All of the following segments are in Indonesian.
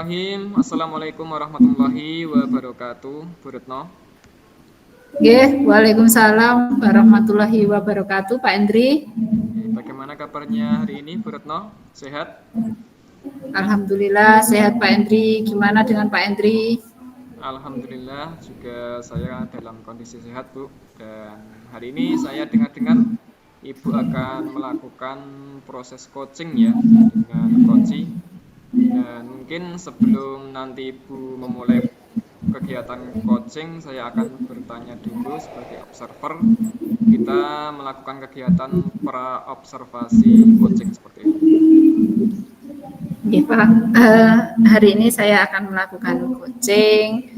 Bismillahirrahmanirrahim. Assalamualaikum warahmatullahi wabarakatuh. Bu Retno. Nggih, Waalaikumsalam warahmatullahi wabarakatuh, Pak Endri. Bagaimana kabarnya hari ini, Bu Retno? Sehat? Alhamdulillah sehat Pak Endri. Gimana dengan Pak Endri? Alhamdulillah juga saya dalam kondisi sehat, Bu. Dan hari ini saya dengar-dengar Ibu akan melakukan proses coaching ya dengan coaching. Dan mungkin sebelum nanti Ibu memulai kegiatan coaching, saya akan bertanya dulu sebagai observer. Kita melakukan kegiatan pra-observasi coaching seperti itu. Nggih, Pak. Hari ini saya akan melakukan coaching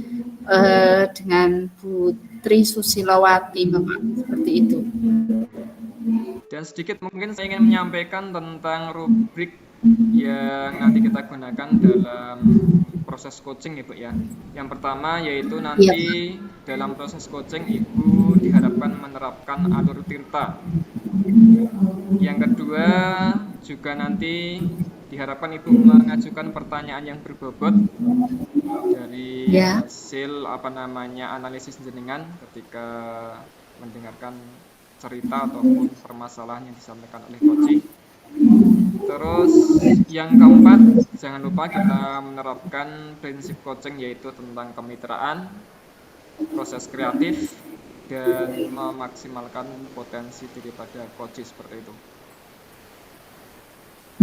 dengan Bu Tri Susilowati, Bapak. Seperti itu. Dan sedikit mungkin saya ingin menyampaikan tentang rubrik yang nanti kita gunakan dalam proses coaching Ibu ya. Yang pertama yaitu nanti dalam proses coaching Ibu diharapkan menerapkan alur tirta. Yang kedua juga nanti diharapkan Ibu mengajukan pertanyaan yang berbobot dari hasil analisis jenengan ketika mendengarkan cerita ataupun permasalahan yang disampaikan oleh coaching. Terus yang keempat, jangan lupa kita menerapkan prinsip coaching yaitu tentang kemitraan, proses kreatif, dan memaksimalkan potensi daripada coach seperti itu.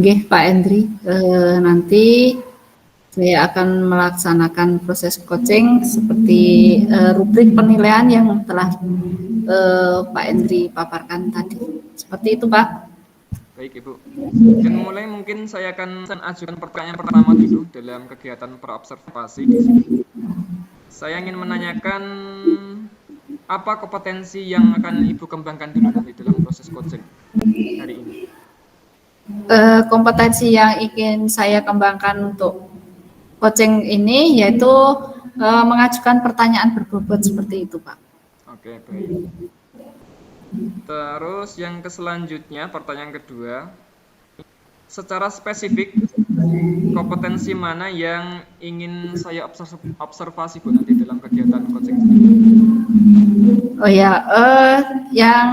Nggih, Pak Endri. Nanti saya akan melaksanakan proses coaching seperti rubrik penilaian yang telah Pak Endri paparkan tadi. Seperti itu, Pak. Baik, Ibu. Dan mulai mungkin saya akan ajukan pertanyaan pertama dulu dalam kegiatan praobservasi di sini. Saya ingin menanyakan apa kompetensi yang akan Ibu kembangkan dulu nanti dalam proses coaching hari ini? Kompetensi yang ingin saya kembangkan untuk coaching ini yaitu mengajukan pertanyaan berbobot seperti itu, Pak. Oke, baik. Terus yang selanjutnya, pertanyaan kedua, secara spesifik kompetensi mana yang ingin saya observasi Bu nanti dalam kegiatan coaching? Oh ya, yang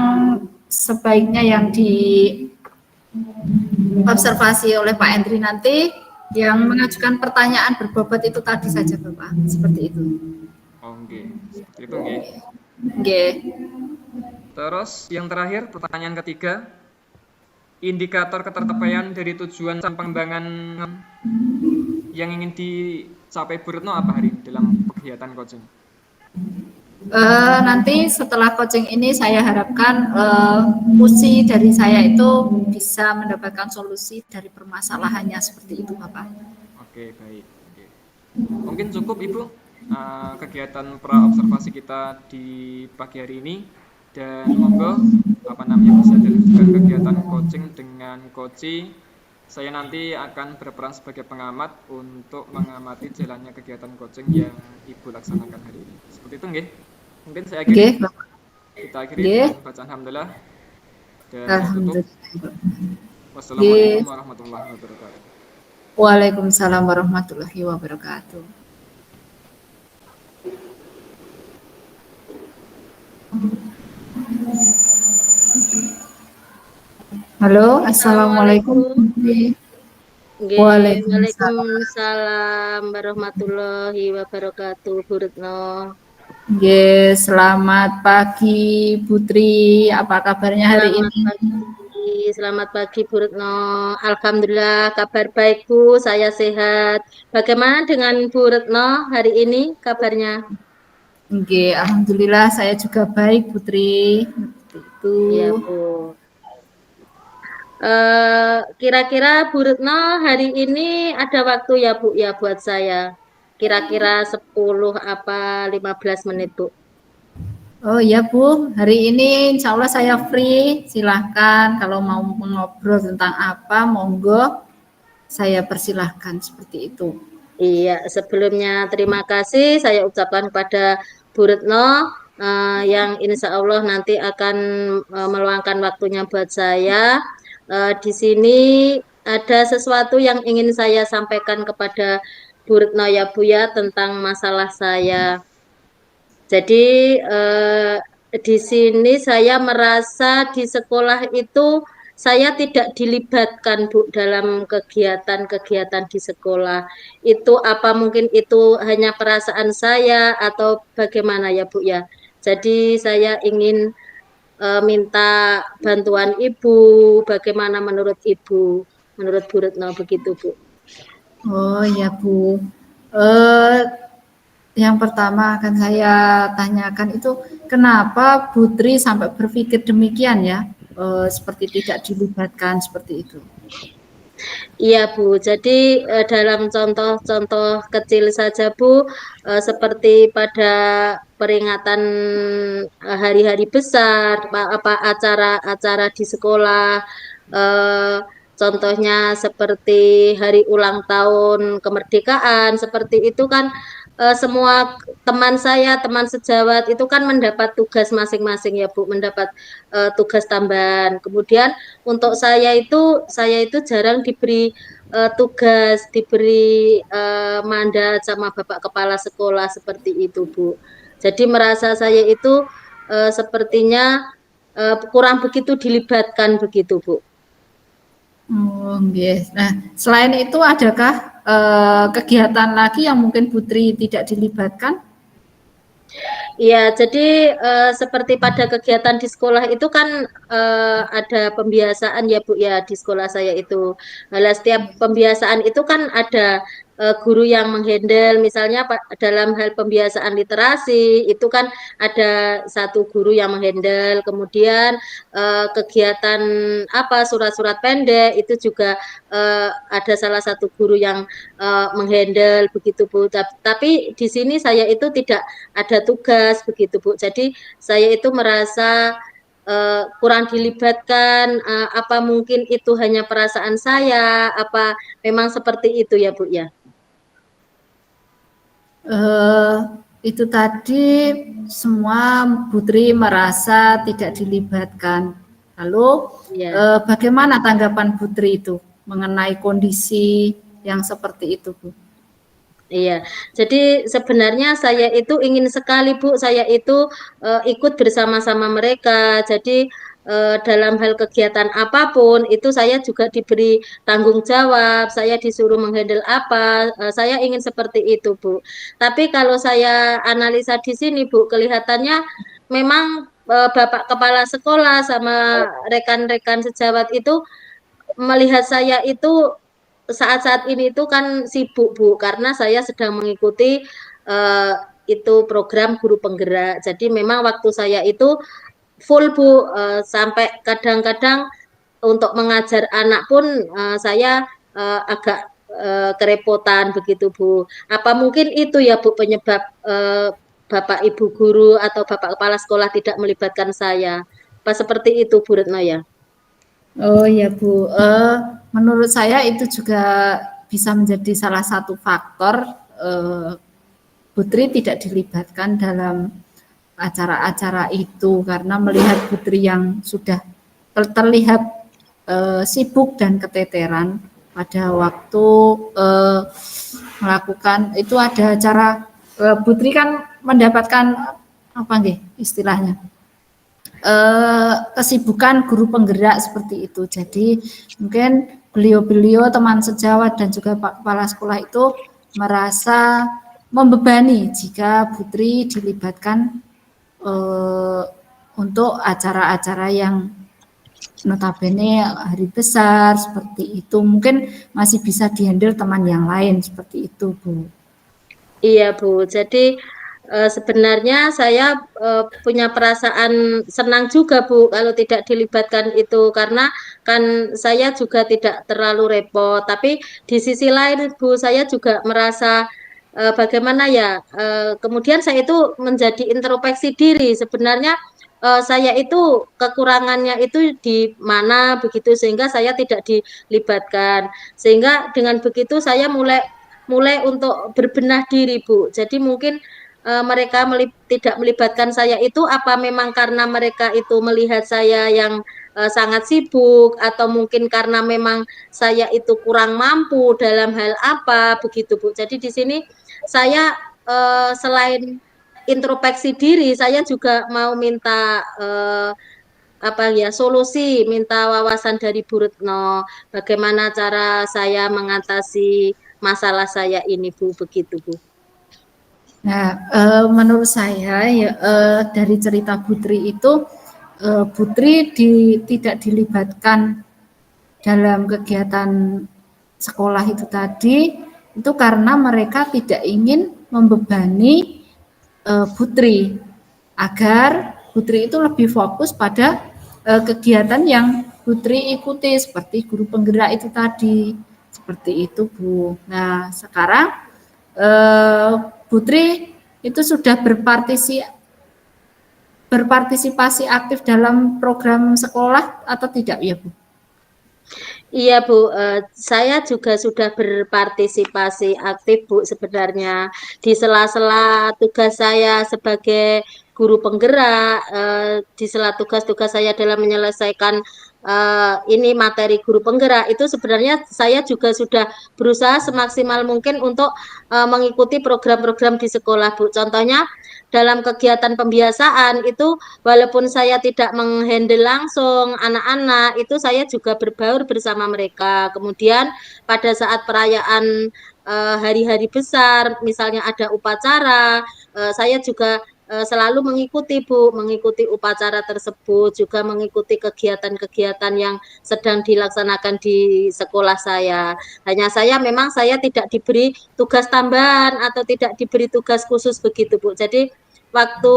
sebaiknya yang diobservasi oleh Pak Endri nanti yang mengajukan pertanyaan berbobot itu tadi saja, Bapak, seperti itu. Oh, nggih. Seperti itu nggih. Nggih. Terus yang terakhir, pertanyaan ketiga, indikator ketercapaian dari tujuan pengembangan yang ingin dicapai Bu Retno apa hari ini dalam kegiatan coaching? Nanti setelah coaching ini saya harapkan fungsi dari saya itu bisa mendapatkan solusi dari permasalahannya seperti itu, Bapak. Oke, baik. Oke. Mungkin cukup Ibu kegiatan pra-observasi kita di pagi hari ini. Dan monggo bisa dilanjutkan kegiatan coaching dengan coaching. Saya nanti akan berperan sebagai pengamat untuk mengamati jalannya kegiatan coaching yang Ibu laksanakan hari ini. Seperti itu nggih. Mungkin saya akhiri. Kita akhiri dengan bacaan alhamdulillah. Dan tutup. Wassalamualaikum warahmatullahi wabarakatuh. Waalaikumsalam warahmatullahi wabarakatuh. Halo, assalamualaikum. Waalaikumsalam warahmatullahi wabarakatuh, Bu Retno. Selamat pagi, Putri. Apa kabarnya hari ini? Selamat pagi, Bu Retno. Alhamdulillah, kabar baik, Bu. Saya sehat. Bagaimana dengan Bu Retno hari ini kabarnya? Alhamdulillah saya juga baik, Putri. Itu. Iya, Bu. Kira-kira Bu Retno hari ini ada waktu ya Bu ya buat saya. Kira-kira 10 apa 15 menit Bu. Oh iya Bu, hari ini insya Allah saya free. Silahkan kalau mau mengobrol tentang apa, monggo saya persilahkan seperti itu. Iya, sebelumnya terima kasih saya ucapkan kepada Bu Retno yang insya Allah nanti akan meluangkan waktunya buat saya. Di sini ada sesuatu yang ingin saya sampaikan kepada Bu Retno ya Bu ya tentang masalah saya. Jadi di sini saya merasa di sekolah itu saya tidak dilibatkan Bu dalam kegiatan-kegiatan di sekolah. Itu apa mungkin itu hanya perasaan saya atau bagaimana ya Bu ya. Jadi saya ingin minta bantuan Ibu, bagaimana menurut Ibu, menurut Bu Retno begitu Bu. Oh ya Bu, eh, yang pertama akan saya tanyakan itu kenapa Putri sampai berpikir demikian ya, seperti tidak dilibatkan seperti itu. Iya Bu, jadi dalam contoh-contoh kecil saja Bu, seperti pada peringatan hari-hari besar, apa acara-acara di sekolah, eh, contohnya seperti hari ulang tahun kemerdekaan, seperti itu kan semua teman saya, teman sejawat itu kan mendapat tugas masing-masing ya Bu, mendapat tugas tambahan. Kemudian untuk saya itu jarang diberi tugas, diberi mandat sama Bapak Kepala Sekolah seperti itu, Bu. Jadi merasa saya itu sepertinya kurang begitu dilibatkan begitu, Bu. Oh, yes. Nah, selain itu adakah kegiatan lagi yang mungkin Putri tidak dilibatkan? Iya, jadi seperti pada kegiatan di sekolah itu kan ada pembiasaan ya Bu ya di sekolah saya itu. Nah, setiap pembiasaan itu kan ada guru yang menghandle, misalnya dalam hal pembiasaan literasi itu kan ada satu guru yang menghandle. Kemudian kegiatan apa surat-surat pendek itu juga ada salah satu guru yang menghandle begitu Bu. Tapi di sini saya itu tidak ada tugas begitu Bu. Jadi saya itu merasa kurang dilibatkan, apa mungkin itu hanya perasaan saya, apa memang seperti itu ya Bu ya? Itu tadi semua Putri merasa tidak dilibatkan. Lalu Ya. bagaimana tanggapan Putri itu mengenai kondisi yang seperti itu, Bu? Iya, jadi sebenarnya saya itu ingin sekali Bu, saya itu ikut bersama-sama mereka. Jadi dalam hal kegiatan apapun itu saya juga diberi tanggung jawab, saya disuruh menghandle apa, saya ingin seperti itu Bu. Tapi kalau saya analisa di sini Bu, kelihatannya memang Bapak Kepala Sekolah sama rekan-rekan sejawat itu melihat saya itu saat-saat ini itu kan sibuk Bu, karena saya sedang mengikuti uh, itu program guru penggerak. Jadi memang waktu saya itu full Bu, sampai kadang-kadang untuk mengajar anak pun saya agak kerepotan begitu Bu. Apa mungkin itu ya Bu penyebab Bapak Ibu guru atau Bapak Kepala Sekolah tidak melibatkan saya? Apa seperti itu Bu Retno ya? Oh ya Bu, menurut saya itu juga bisa menjadi salah satu faktor Putri tidak dilibatkan dalam acara-acara itu karena melihat Putri yang sudah terlihat sibuk dan keteteran pada waktu melakukan itu ada acara Putri kan mendapatkan apa nggih istilahnya kesibukan guru penggerak seperti itu. Jadi mungkin beliau-beliau teman sejawat dan juga Pak Kepala Sekolah itu merasa membebani jika Putri dilibatkan untuk acara-acara yang notabene hari besar seperti itu. Mungkin masih bisa dihandle teman yang lain seperti itu, Bu. Iya Bu, jadi sebenarnya saya punya perasaan senang juga Bu kalau tidak dilibatkan itu karena kan saya juga tidak terlalu repot. Tapi di sisi lain Bu saya juga merasa bagaimana ya. Kemudian saya itu menjadi introspeksi diri. Sebenarnya saya itu kekurangannya itu di mana begitu sehingga saya tidak dilibatkan. Sehingga dengan begitu saya mulai untuk berbenah diri Bu. Jadi mungkin mereka tidak melibatkan saya itu apa memang karena mereka itu melihat saya yang sangat sibuk, atau mungkin karena memang saya itu kurang mampu dalam hal apa begitu Bu. Jadi di sini saya selain introspeksi diri, saya juga mau minta apa ya, solusi, minta wawasan dari Bu Retno, bagaimana cara saya mengatasi masalah saya ini Bu, begitu Bu. Nah, menurut saya ya, dari cerita Putri itu, Putri tidak dilibatkan dalam kegiatan sekolah itu tadi, itu karena mereka tidak ingin membebani Putri, agar Putri itu lebih fokus pada kegiatan yang Putri ikuti, seperti guru penggerak itu tadi, seperti itu Bu. Nah, sekarang Putri itu sudah berpartisipasi aktif dalam program sekolah atau tidak ya Bu? Iya Bu, saya juga sudah berpartisipasi aktif Bu sebenarnya di sela-sela tugas saya sebagai guru penggerak, di sela tugas-tugas saya dalam menyelesaikan ini materi guru penggerak, itu sebenarnya saya juga sudah berusaha semaksimal mungkin untuk mengikuti program-program di sekolah Bu. Contohnya dalam kegiatan pembiasaan itu, walaupun saya tidak menghandle langsung anak-anak, itu saya juga berbaur bersama mereka. Kemudian pada saat perayaan hari-hari besar, misalnya ada upacara, saya juga selalu mengikuti Bu, mengikuti upacara tersebut, juga mengikuti kegiatan-kegiatan yang sedang dilaksanakan di sekolah saya. Hanya memang saya tidak diberi tugas tambahan atau tidak diberi tugas khusus begitu Bu. Jadi waktu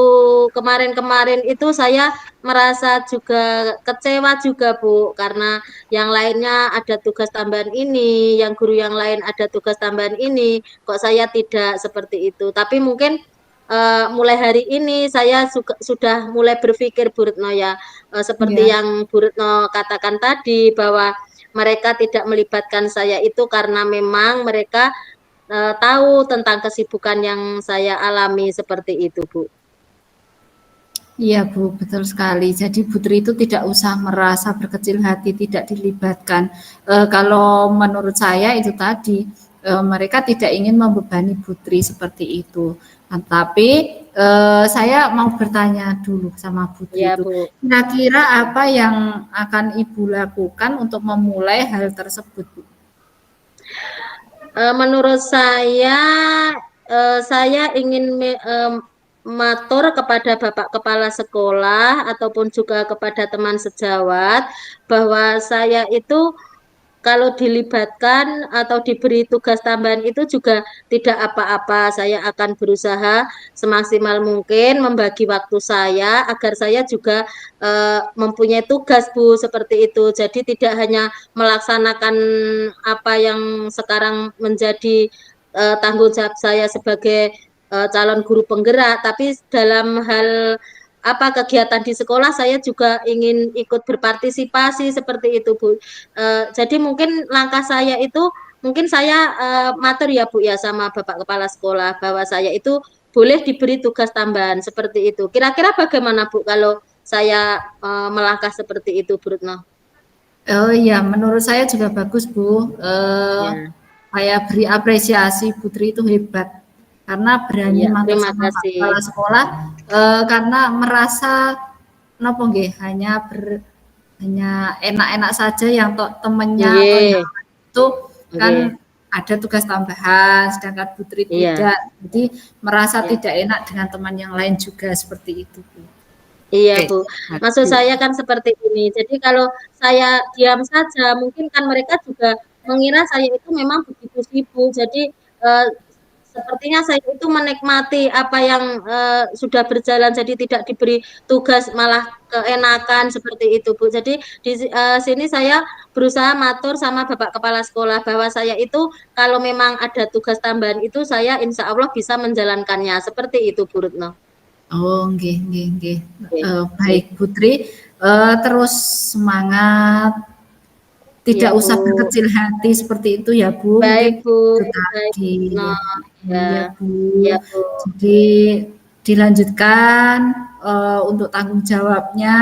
kemarin-kemarin itu saya merasa juga kecewa juga Bu, karena yang lainnya ada tugas tambahan ini, yang guru yang lain ada tugas tambahan ini, kok saya tidak, seperti itu. Tapi mungkin mulai hari ini saya sudah mulai berpikir Bu Retno ya, seperti Ya. yang Bu Retno katakan tadi, bahwa mereka tidak melibatkan saya itu karena memang mereka tahu tentang kesibukan yang saya alami, seperti itu Bu. Iya Bu, betul sekali. Jadi Putri itu tidak usah merasa berkecil hati, tidak dilibatkan. Kalau menurut saya itu tadi, mereka tidak ingin membebani Putri seperti itu. Tapi saya mau bertanya dulu sama Putri Ya itu, Bu. kira-kira apa yang akan Ibu lakukan untuk memulai hal tersebut Bu? Menurut saya ingin matur kepada Bapak Kepala Sekolah ataupun juga kepada teman sejawat, bahwa saya itu kalau dilibatkan atau diberi tugas tambahan itu juga tidak apa-apa. Saya akan berusaha semaksimal mungkin membagi waktu saya agar saya juga mempunyai tugas Bu, seperti itu. Jadi tidak hanya melaksanakan apa yang sekarang menjadi tanggung jawab saya sebagai calon guru penggerak, tapi dalam hal apa kegiatan di sekolah saya juga ingin ikut berpartisipasi, seperti itu Bu. Jadi mungkin langkah saya itu, mungkin saya matur ya Bu ya sama Bapak Kepala Sekolah, bahwa saya itu boleh diberi tugas tambahan seperti itu. Kira-kira bagaimana Bu kalau saya melangkah seperti itu Bu Retno? Oh iya, menurut saya juga bagus Bu. Ya, Saya beri apresiasi, Putri itu hebat karena berani ya, matur terima sama Pak kasih. Kepala Sekolah, karena merasa nopo nggih, hanya enak-enak saja yang temennya atau Nggih, yang itu kan nggih. ada tugas tambahan, sedangkan Putri Iya, tidak. Jadi merasa iya. tidak enak dengan teman yang lain juga seperti itu Bu. Iya Oke, Bu, maksud bagus. saya kan seperti ini. Jadi kalau saya diam saja, mungkin kan mereka juga mengira saya itu memang begitu sibuk. Jadi sepertinya saya itu menikmati apa yang sudah berjalan, jadi tidak diberi tugas malah keenakan, seperti itu Bu. Jadi di sini saya berusaha matur sama Bapak Kepala Sekolah bahwa saya itu kalau memang ada tugas tambahan itu saya insya Allah bisa menjalankannya. Seperti itu Bu Retno. Oh, nggih nggih nggih. Oke, oke. Baik Putri, terus semangat, Iya tidak Bu. usah berkecil hati seperti itu ya Bu, Baik mungkin Bu, itu baik tadi. no, ya, Iya Bu. ya Bu. Jadi dilanjutkan untuk tanggung jawabnya,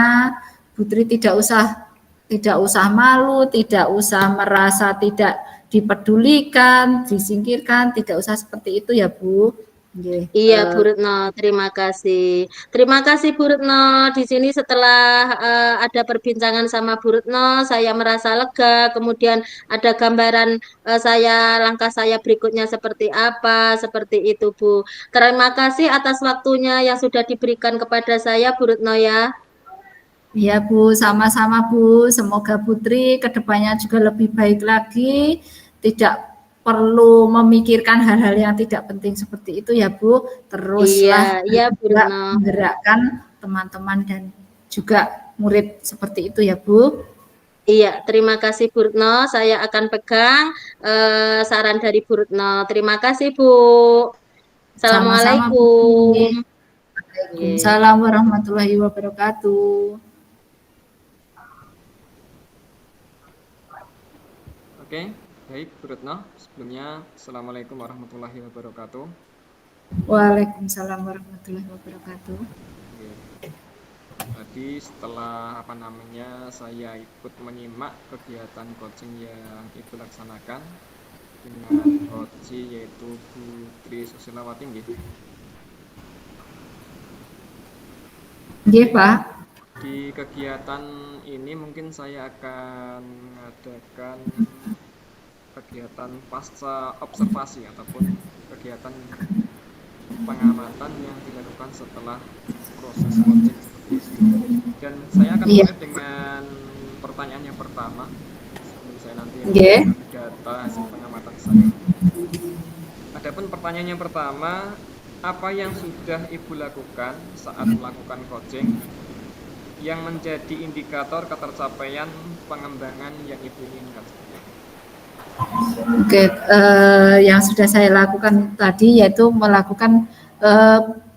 Putri tidak usah malu, tidak usah merasa tidak dipedulikan, disingkirkan, tidak usah seperti itu ya Bu. Nggih, Iya, Bu Retno, terima kasih. Terima kasih Bu Retno. Di sini setelah ada perbincangan sama Bu Retno, saya merasa lega. Kemudian ada gambaran langkah saya berikutnya seperti apa, seperti itu Bu. Terima kasih atas waktunya yang sudah diberikan kepada saya Bu Retno ya. Iya Bu, sama-sama Bu. Semoga Putri kedepannya juga lebih baik lagi, tidak perlu memikirkan hal-hal yang tidak penting seperti itu ya Bu. Iya, Teruslah iya Bu juga Retno. menggerakkan teman-teman dan juga murid seperti itu ya Bu. Iya, terima kasih Bu Retno. Saya akan pegang saran dari Bu Retno. Terima kasih Bu. Sama-sama Putri. Assalamualaikum. Iya. Waalaikumsalam warahmatullahi wabarakatuh. Oke, baik Bu Retno. Sebelumnya, Assalamualaikum warahmatullahi wabarakatuh. Waalaikumsalam warahmatullahi wabarakatuh. Oke. Tadi setelah saya ikut menyimak kegiatan coaching yang Ibu laksanakan dengan coach yaitu Putri Susilawati nggih. Nggih, Pak. Di kegiatan ini mungkin saya akan mengadakan kegiatan pasca observasi ataupun kegiatan pengamatan yang dilakukan setelah proses coaching seperti itu. Dan saya akan mulai dengan pertanyaan yang pertama sebelum saya nanti memberikan data hasil pengamatan saya. Adapun pertanyaan yang pertama, apa yang sudah Ibu lakukan saat melakukan coaching yang menjadi indikator ketercapaian pengembangan yang Ibu inginkan? Oke, yang sudah saya lakukan tadi yaitu melakukan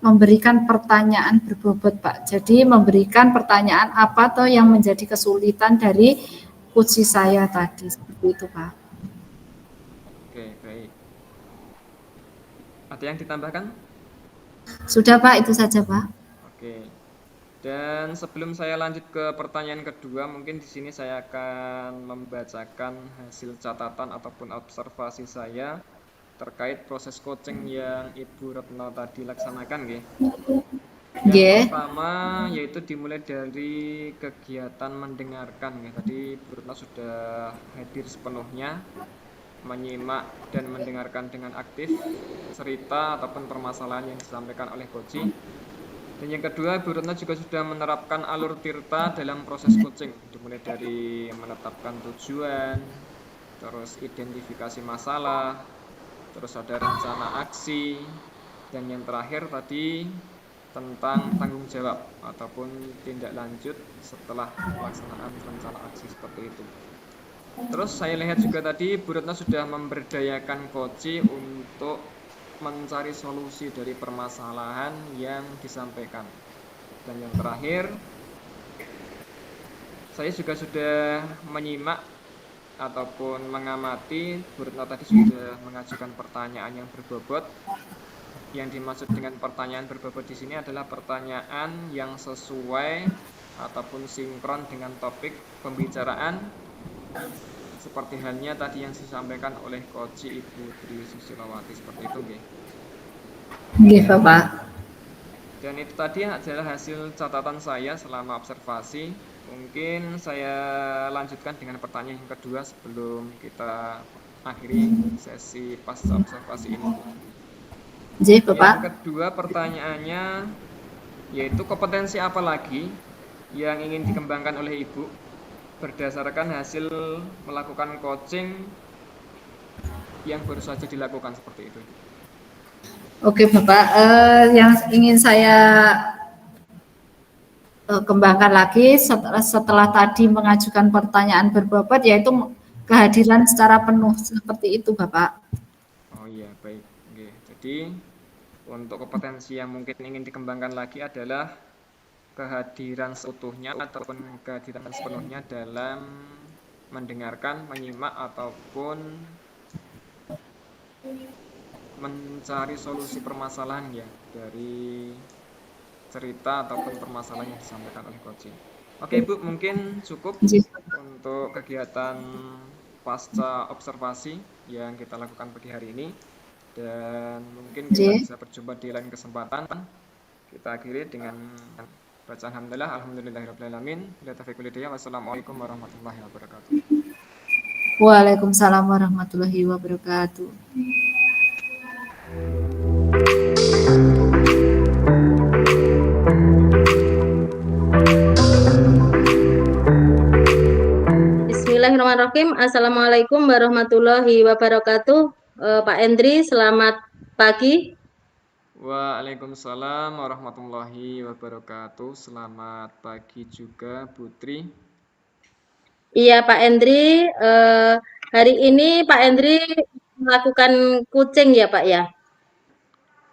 memberikan pertanyaan berbobot Pak. Jadi memberikan pertanyaan apa toh yang menjadi kesulitan dari coach saya tadi, seperti itu Pak. Oke, baik. Ada yang ditambahkan? Sudah Pak, itu saja Pak. Oke. Dan sebelum saya lanjut ke pertanyaan kedua, mungkin di sini saya akan membacakan hasil catatan ataupun observasi saya terkait proses coaching yang Ibu Retno tadi laksanakan, nggih. Yang pertama yaitu dimulai dari kegiatan mendengarkan, nggih. Tadi Ibu Retno sudah hadir sepenuhnya, menyimak dan mendengarkan dengan aktif cerita ataupun permasalahan yang disampaikan oleh coach. Dan yang kedua, Bu Retno juga sudah menerapkan alur tirta dalam proses coaching, dimulai dari menetapkan tujuan, terus identifikasi masalah, terus ada rencana aksi, dan yang terakhir tadi tentang tanggung jawab ataupun tindak lanjut setelah pelaksanaan rencana aksi seperti itu. Terus saya lihat juga tadi Bu Retno sudah memberdayakan coach untuk mencari solusi dari permasalahan yang disampaikan. Dan yang terakhir, saya juga sudah menyimak ataupun mengamati Bu Retno tadi sudah mengajukan pertanyaan yang berbobot. Yang dimaksud dengan pertanyaan berbobot di sini adalah pertanyaan yang sesuai ataupun sinkron dengan topik pembicaraan, seperti halnya tadi yang disampaikan oleh coach Ibu Tri Susilawati seperti itu, nggih. Nggih, Bapak. Dan itu tadi adalah hasil catatan saya selama observasi. Mungkin saya lanjutkan dengan pertanyaan yang kedua sebelum kita akhiri sesi pasca observasi ini. Nggih, Bapak. Yang kedua pertanyaannya yaitu kompetensi apa lagi yang ingin dikembangkan oleh Ibu berdasarkan hasil melakukan coaching yang baru saja dilakukan seperti itu. Oke Bapak, yang ingin saya kembangkan lagi setelah tadi mengajukan pertanyaan berbobot yaitu kehadiran secara penuh seperti itu Bapak. Oh iya, baik. Oke. Jadi untuk kompetensi yang mungkin ingin dikembangkan lagi adalah kehadiran seutuhnya ataupun kehadiran sepenuhnya dalam mendengarkan, menyimak ataupun mencari solusi permasalahan ya dari cerita ataupun permasalahan yang disampaikan oleh coach. Oke Ibu, mungkin cukup Nggih. untuk kegiatan pasca observasi yang kita lakukan pagi hari ini. Dan mungkin kita Nggih. bisa berjumpa di lain kesempatan. Kita akhiri dengan bacaan alhamdulillah, alhamdulillahirrahmanirrahim. Bila taufiq wal hidayah. Wassalamualaikum warahmatullahi wabarakatuh. Waalaikumsalam warahmatullahi wabarakatuh. Bismillahirrahmanirrahim. Assalamualaikum warahmatullahi wabarakatuh. Pak Endri, selamat pagi. Waalaikumsalam warahmatullahi wabarakatuh. Selamat pagi juga Putri. Iya Pak Endri, hari ini Pak Endri melakukan coaching ya Pak ya?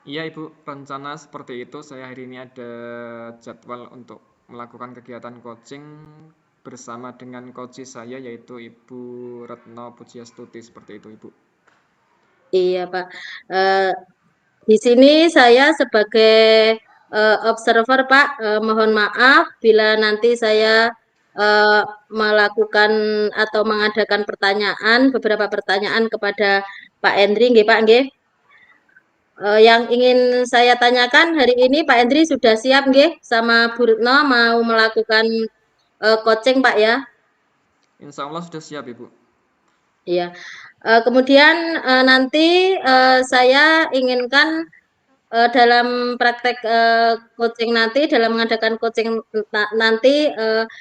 Iya Ibu, rencana seperti itu. Saya hari ini ada jadwal untuk melakukan kegiatan coaching bersama dengan coach saya yaitu Ibu Retno Pujiastuti seperti itu Ibu. Iya Pak. Di sini saya sebagai observer Pak, mohon maaf bila nanti saya melakukan atau mengadakan beberapa pertanyaan kepada Pak Endri, nggih Pak, nggih. Yang ingin saya tanyakan hari ini Pak Endri sudah siap nggih sama Bu Retno mau melakukan coaching Pak ya? Insya Allah sudah siap Ibu. Iya. Kemudian nanti saya inginkan dalam praktek coaching nanti, dalam mengadakan coaching nanti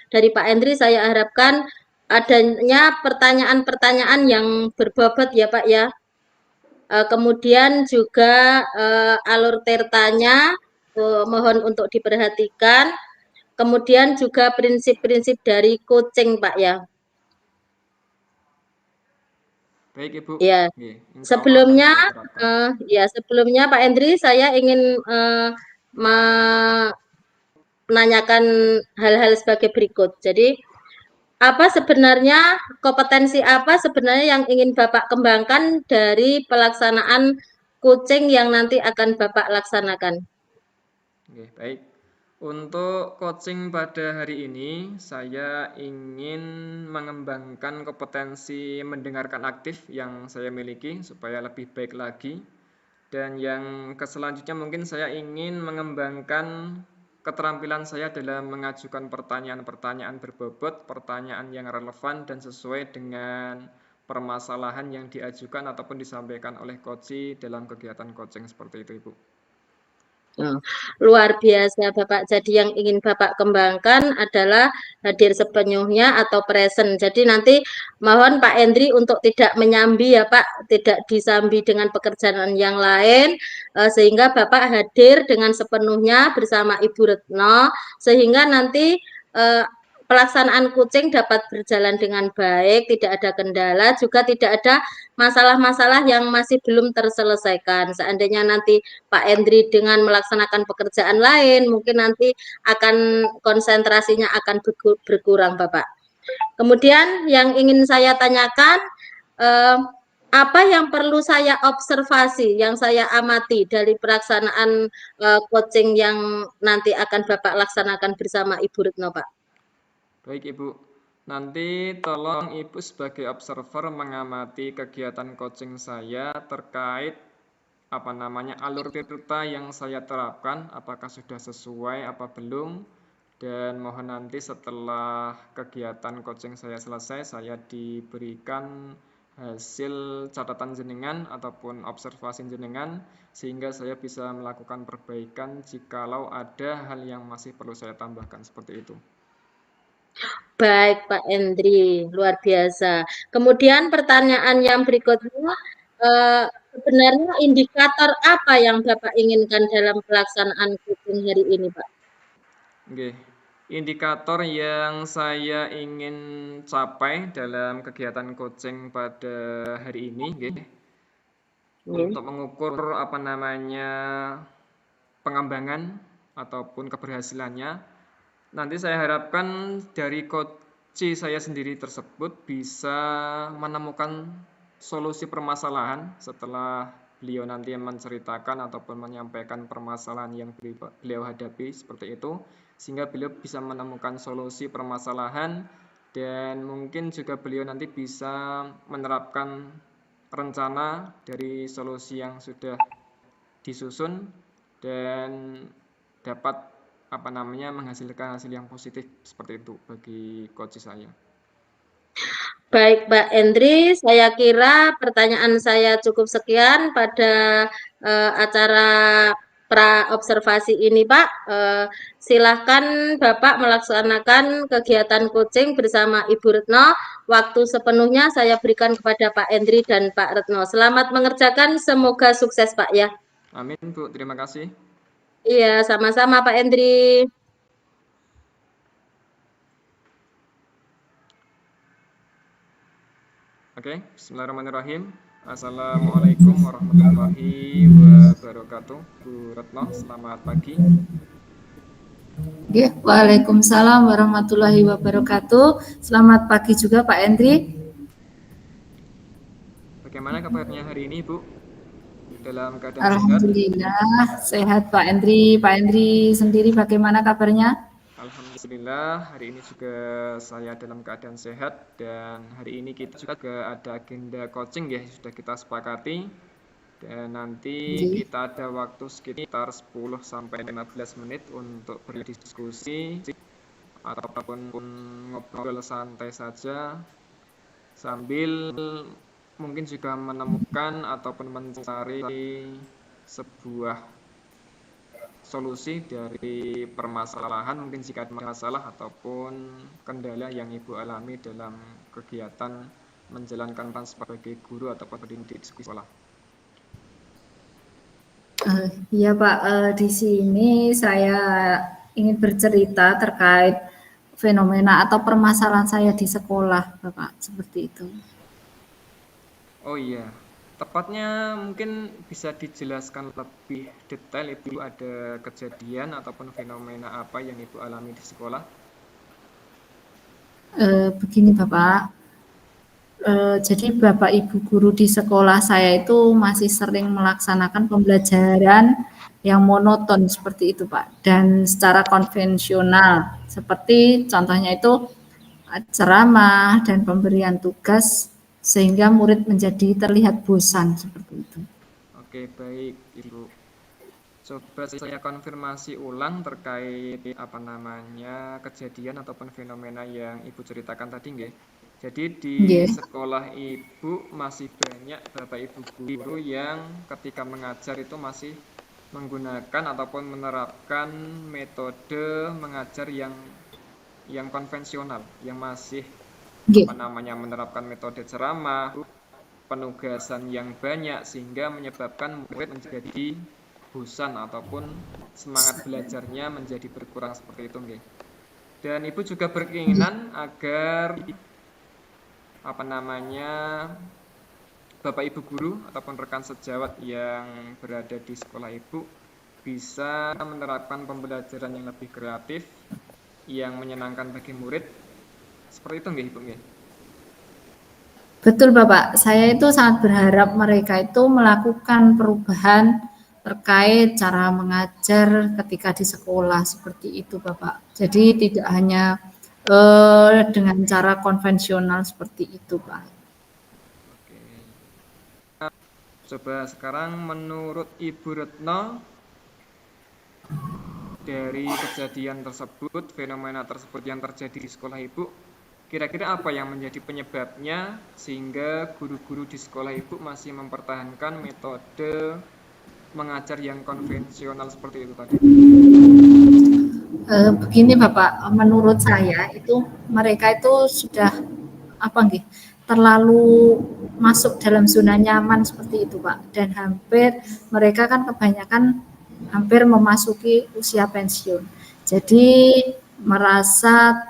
dari Pak Endri saya harapkan adanya pertanyaan-pertanyaan yang berbobot ya Pak ya. Kemudian juga alur tertanya mohon untuk diperhatikan. Kemudian juga prinsip-prinsip dari coaching Pak ya. Baik Ibu. Ya. Oke, insya Allah akan Sebelumnya saya terapkan. sebelumnya Pak Endri saya ingin menanyakan hal-hal sebagai berikut. Jadi apa sebenarnya kompetensi apa sebenarnya yang ingin Bapak kembangkan dari pelaksanaan coaching yang nanti akan Bapak laksanakan? Oke, baik. Untuk coaching pada hari ini, saya ingin mengembangkan kompetensi mendengarkan aktif yang saya miliki supaya lebih baik lagi. Dan yang selanjutnya mungkin saya ingin mengembangkan keterampilan saya dalam mengajukan pertanyaan-pertanyaan berbobot, pertanyaan yang relevan dan sesuai dengan permasalahan yang diajukan ataupun disampaikan oleh coach dalam kegiatan coaching seperti itu, Ibu. Luar biasa Bapak. Jadi yang ingin Bapak kembangkan adalah hadir sepenuhnya atau present. Jadi nanti mohon Pak Endri untuk tidak menyambi ya Pak, tidak disambi dengan pekerjaan yang lain, sehingga Bapak hadir dengan sepenuhnya bersama Ibu Retno, sehingga nanti pelaksanaan coaching dapat berjalan dengan baik, tidak ada kendala, juga tidak ada masalah-masalah yang masih belum terselesaikan. Seandainya nanti Pak Endri dengan melaksanakan pekerjaan lain, mungkin nanti akan konsentrasinya akan berkurang, Bapak. Kemudian yang ingin saya tanyakan, apa yang perlu saya observasi, yang saya amati dari pelaksanaan coaching yang nanti akan Bapak laksanakan bersama Ibu Retno, Pak? Baik Ibu, nanti tolong Ibu sebagai observer mengamati kegiatan coaching saya terkait alur cerita yang saya terapkan, apakah sudah sesuai apa belum, dan mohon nanti setelah kegiatan coaching saya selesai, saya diberikan hasil catatan jenengan ataupun observasi jenengan sehingga saya bisa melakukan perbaikan jikalau ada hal yang masih perlu saya tambahkan seperti itu. Baik Pak Endri, luar biasa. Kemudian pertanyaan yang berikutnya, sebenarnya indikator apa yang Bapak inginkan dalam pelaksanaan coaching hari ini, Pak? Oke, indikator yang saya ingin capai dalam kegiatan coaching pada hari ini, untuk mengukur pengembangan ataupun keberhasilannya. Nanti saya harapkan dari coach saya sendiri tersebut bisa menemukan solusi permasalahan setelah beliau nanti menceritakan ataupun menyampaikan permasalahan yang beliau hadapi seperti itu, sehingga beliau bisa menemukan solusi permasalahan, dan mungkin juga beliau nanti bisa menerapkan rencana dari solusi yang sudah disusun dan dapat menghasilkan hasil yang positif seperti itu bagi coach saya. Baik, Mbak Endri, saya kira pertanyaan saya cukup sekian pada acara pra-observasi ini, Pak. Silahkan Bapak melaksanakan kegiatan coaching bersama Ibu Retno. Waktu sepenuhnya saya berikan kepada Pak Endri dan Pak Retno. Selamat mengerjakan, semoga sukses, Pak ya. Amin, Bu. Terima kasih. Iya, sama-sama Pak Endri. Oke, bismillahirrahmanirrahim. Assalamualaikum warahmatullahi wabarakatuh. Bu Retno, selamat pagi. Oke, waalaikumsalam warahmatullahi wabarakatuh. Selamat pagi juga Pak Endri. Bagaimana kabarnya hari ini, Bu? Dalam keadaan Alhamdulillah sehat Pak Endri. Pak Endri sendiri bagaimana kabarnya? Alhamdulillah, hari ini juga saya dalam keadaan sehat, dan hari ini kita juga ada agenda coaching ya, sudah kita sepakati, dan nanti kita ada waktu sekitar 10-15 menit untuk berdiskusi ataupun ngobrol santai saja sambil mungkin juga menemukan ataupun mencari sebuah solusi dari permasalahan, mungkin jika ada masalah ataupun kendala yang Ibu alami dalam kegiatan menjalankan peran sebagai guru ataupun pendidik di sekolah. Iya Pak, di sini saya ingin bercerita terkait fenomena atau permasalahan saya di sekolah, Bapak, seperti itu. Oh iya, tepatnya mungkin bisa dijelaskan lebih detail, Ibu, ada kejadian ataupun fenomena apa yang Ibu alami di sekolah? Begini Bapak, jadi Bapak Ibu guru di sekolah saya itu masih sering melaksanakan pembelajaran yang monoton seperti itu Pak, dan secara konvensional, seperti contohnya itu ceramah dan pemberian tugas sehingga murid menjadi terlihat bosan seperti itu. Oke, baik Ibu. Coba saya konfirmasi ulang terkait kejadian ataupun fenomena yang Ibu ceritakan tadi, nggih. Jadi di sekolah Ibu masih banyak Bapak Ibu guru yang ketika mengajar itu masih menggunakan ataupun menerapkan metode mengajar yang konvensional, yang masih menerapkan metode ceramah, penugasan yang banyak, sehingga menyebabkan murid menjadi bosan ataupun semangat belajarnya menjadi berkurang seperti itu, nggih. Dan Ibu juga berkeinginan agar Bapak Ibu guru ataupun rekan sejawat yang berada di sekolah Ibu bisa menerapkan pembelajaran yang lebih kreatif, yang menyenangkan bagi murid. Seperti itu nggih, Ibu, nggih? Betul Bapak, saya itu sangat berharap mereka itu melakukan perubahan terkait cara mengajar ketika di sekolah seperti itu Bapak. Jadi tidak hanya dengan cara konvensional seperti itu Pak. Oke. Coba sekarang menurut Ibu Retno, dari kejadian tersebut, fenomena tersebut yang terjadi di sekolah Ibu, kira-kira apa yang menjadi penyebabnya sehingga guru-guru di sekolah Ibu masih mempertahankan metode mengajar yang konvensional seperti itu tadi? Begini Bapak, menurut saya itu mereka itu sudah terlalu masuk dalam zona nyaman seperti itu Pak, dan mereka kan kebanyakan hampir memasuki usia pensiun, jadi merasa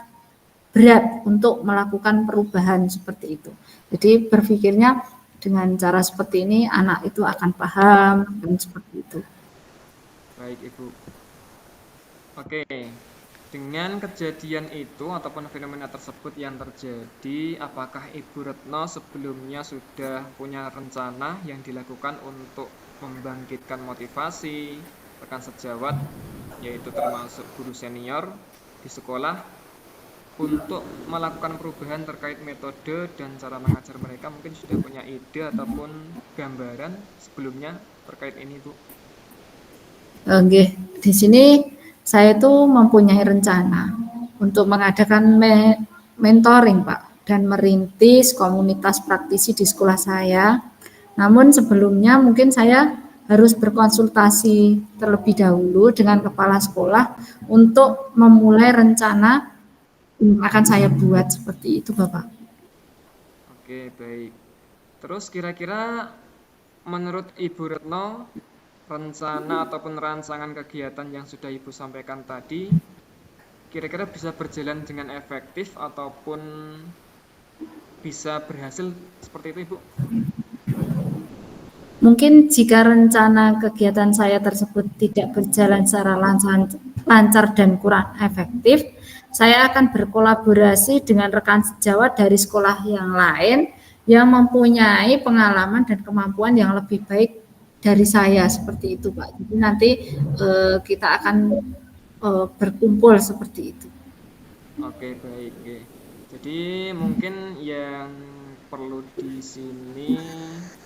berat untuk melakukan perubahan seperti itu. Jadi berpikirnya dengan cara seperti ini anak itu akan paham dan seperti itu. Baik Ibu. Oke, dengan kejadian itu ataupun fenomena tersebut yang terjadi, apakah Ibu Retno sebelumnya sudah punya rencana yang dilakukan untuk membangkitkan motivasi rekan sejawat yaitu termasuk guru senior di sekolah, untuk melakukan perubahan terkait metode dan cara mengajar mereka. Mungkin sudah punya ide ataupun gambaran sebelumnya terkait ini, Bu? Oke, di sini saya tuh mempunyai rencana untuk mengadakan mentoring, Pak, dan merintis komunitas praktisi di sekolah saya. Namun sebelumnya mungkin saya harus berkonsultasi terlebih dahulu dengan kepala sekolah untuk memulai rencana yang akan saya buat seperti itu, Bapak. Oke, baik. Terus kira-kira menurut Ibu Retno, rencana ataupun rancangan kegiatan yang sudah Ibu sampaikan tadi, kira-kira bisa berjalan dengan efektif ataupun bisa berhasil seperti itu, Ibu? Mungkin jika rencana kegiatan saya tersebut tidak berjalan secara lancar dan kurang efektif, saya akan berkolaborasi dengan rekan sejawat dari sekolah yang lain yang mempunyai pengalaman dan kemampuan yang lebih baik dari saya, seperti itu, Pak. Jadi nanti kita akan berkumpul seperti itu. Oke, baik. Oke. Jadi mungkin yang perlu di sini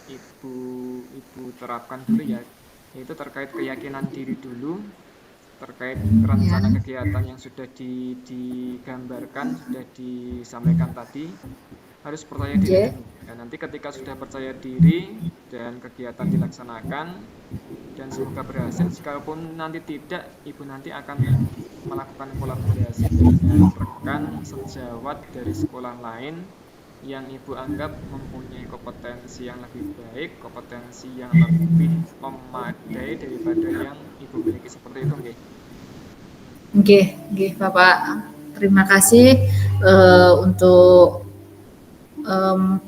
Ibu Ibu terapkan dulu ya, yaitu terkait keyakinan diri dulu, terkait Ya, rencana kegiatan yang sudah digambarkan, sudah disampaikan tadi, harus percaya diri oke. dulu. Dan nanti ketika sudah percaya diri dan kegiatan dilaksanakan dan semoga berhasil, jikapun nanti tidak, Ibu nanti akan melakukan kolaborasi dengan rekan sejawat dari sekolah lain yang Ibu anggap mempunyai kompetensi yang lebih baik, kompetensi yang lebih memadai daripada yang Ibu miliki, seperti itu, nggih? Oke, oke, Bapak. Terima kasih untuk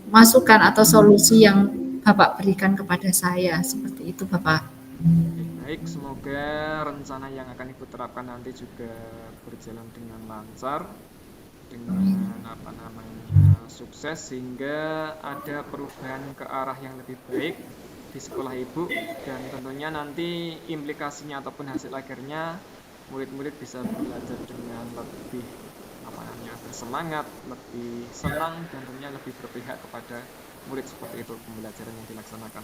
masukan atau solusi yang Bapak berikan kepada saya. Seperti itu, Bapak. Oke, baik, semoga rencana yang akan Ibu terapkan nanti juga berjalan dengan lancar, dengan apa namanya sukses, sehingga ada perubahan ke arah yang lebih baik di sekolah Ibu, dan tentunya nanti implikasinya ataupun hasil akhirnya murid-murid bisa belajar dengan lebih apa namanya bersemangat, lebih senang, dan tentunya lebih berpihak kepada murid, seperti itu pembelajaran yang dilaksanakan.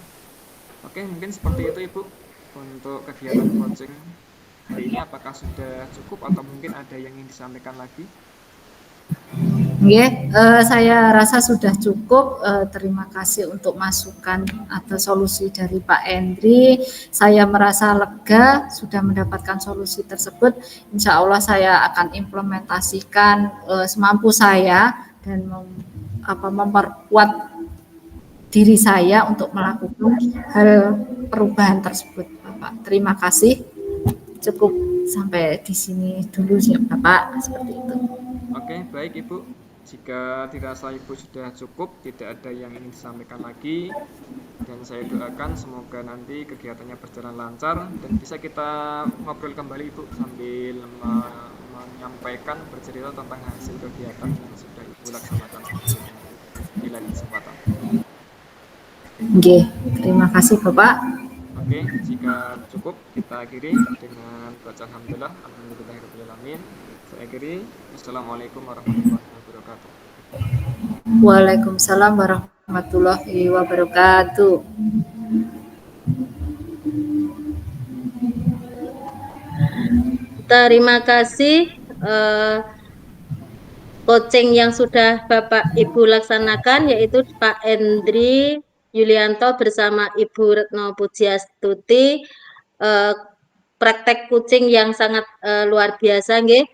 Oke, mungkin seperti itu Ibu untuk kegiatan coaching hari ini. Apakah sudah cukup atau mungkin ada yang ingin disampaikan lagi? Oke, saya rasa sudah cukup. Terima kasih untuk masukan atau solusi dari Pak Endri. Saya merasa lega sudah mendapatkan solusi tersebut. Insya Allah saya akan implementasikan semampu saya dan memperkuat diri saya untuk melakukan hal perubahan tersebut, Bapak. Terima kasih. Cukup sampai di sini dulu, Bapak. Seperti itu. Oke, baik Ibu. Jika dirasa Ibu sudah cukup, tidak ada yang ingin disampaikan lagi, dan saya doakan semoga nanti kegiatannya berjalan lancar dan bisa kita ngobrol kembali Ibu sambil menyampaikan, bercerita tentang hasil kegiatan yang sudah Ibu laksanakan sebelumnya di lain kesempatan. Oke, terima kasih Bapak. Oke, jika cukup kita akhiri dengan baca alhamdulillah, alhamdulillahirobbilalamin. Saya akhiri. Assalamualaikum warahmatullahi wabarakatuh. Waalaikumsalam warahmatullahi wabarakatuh. Terima kasih coaching yang sudah Bapak Ibu laksanakan, yaitu Pak Endri Yulianto bersama Ibu Retno Pujiastuti. Praktek coaching yang sangat luar biasa, nggih.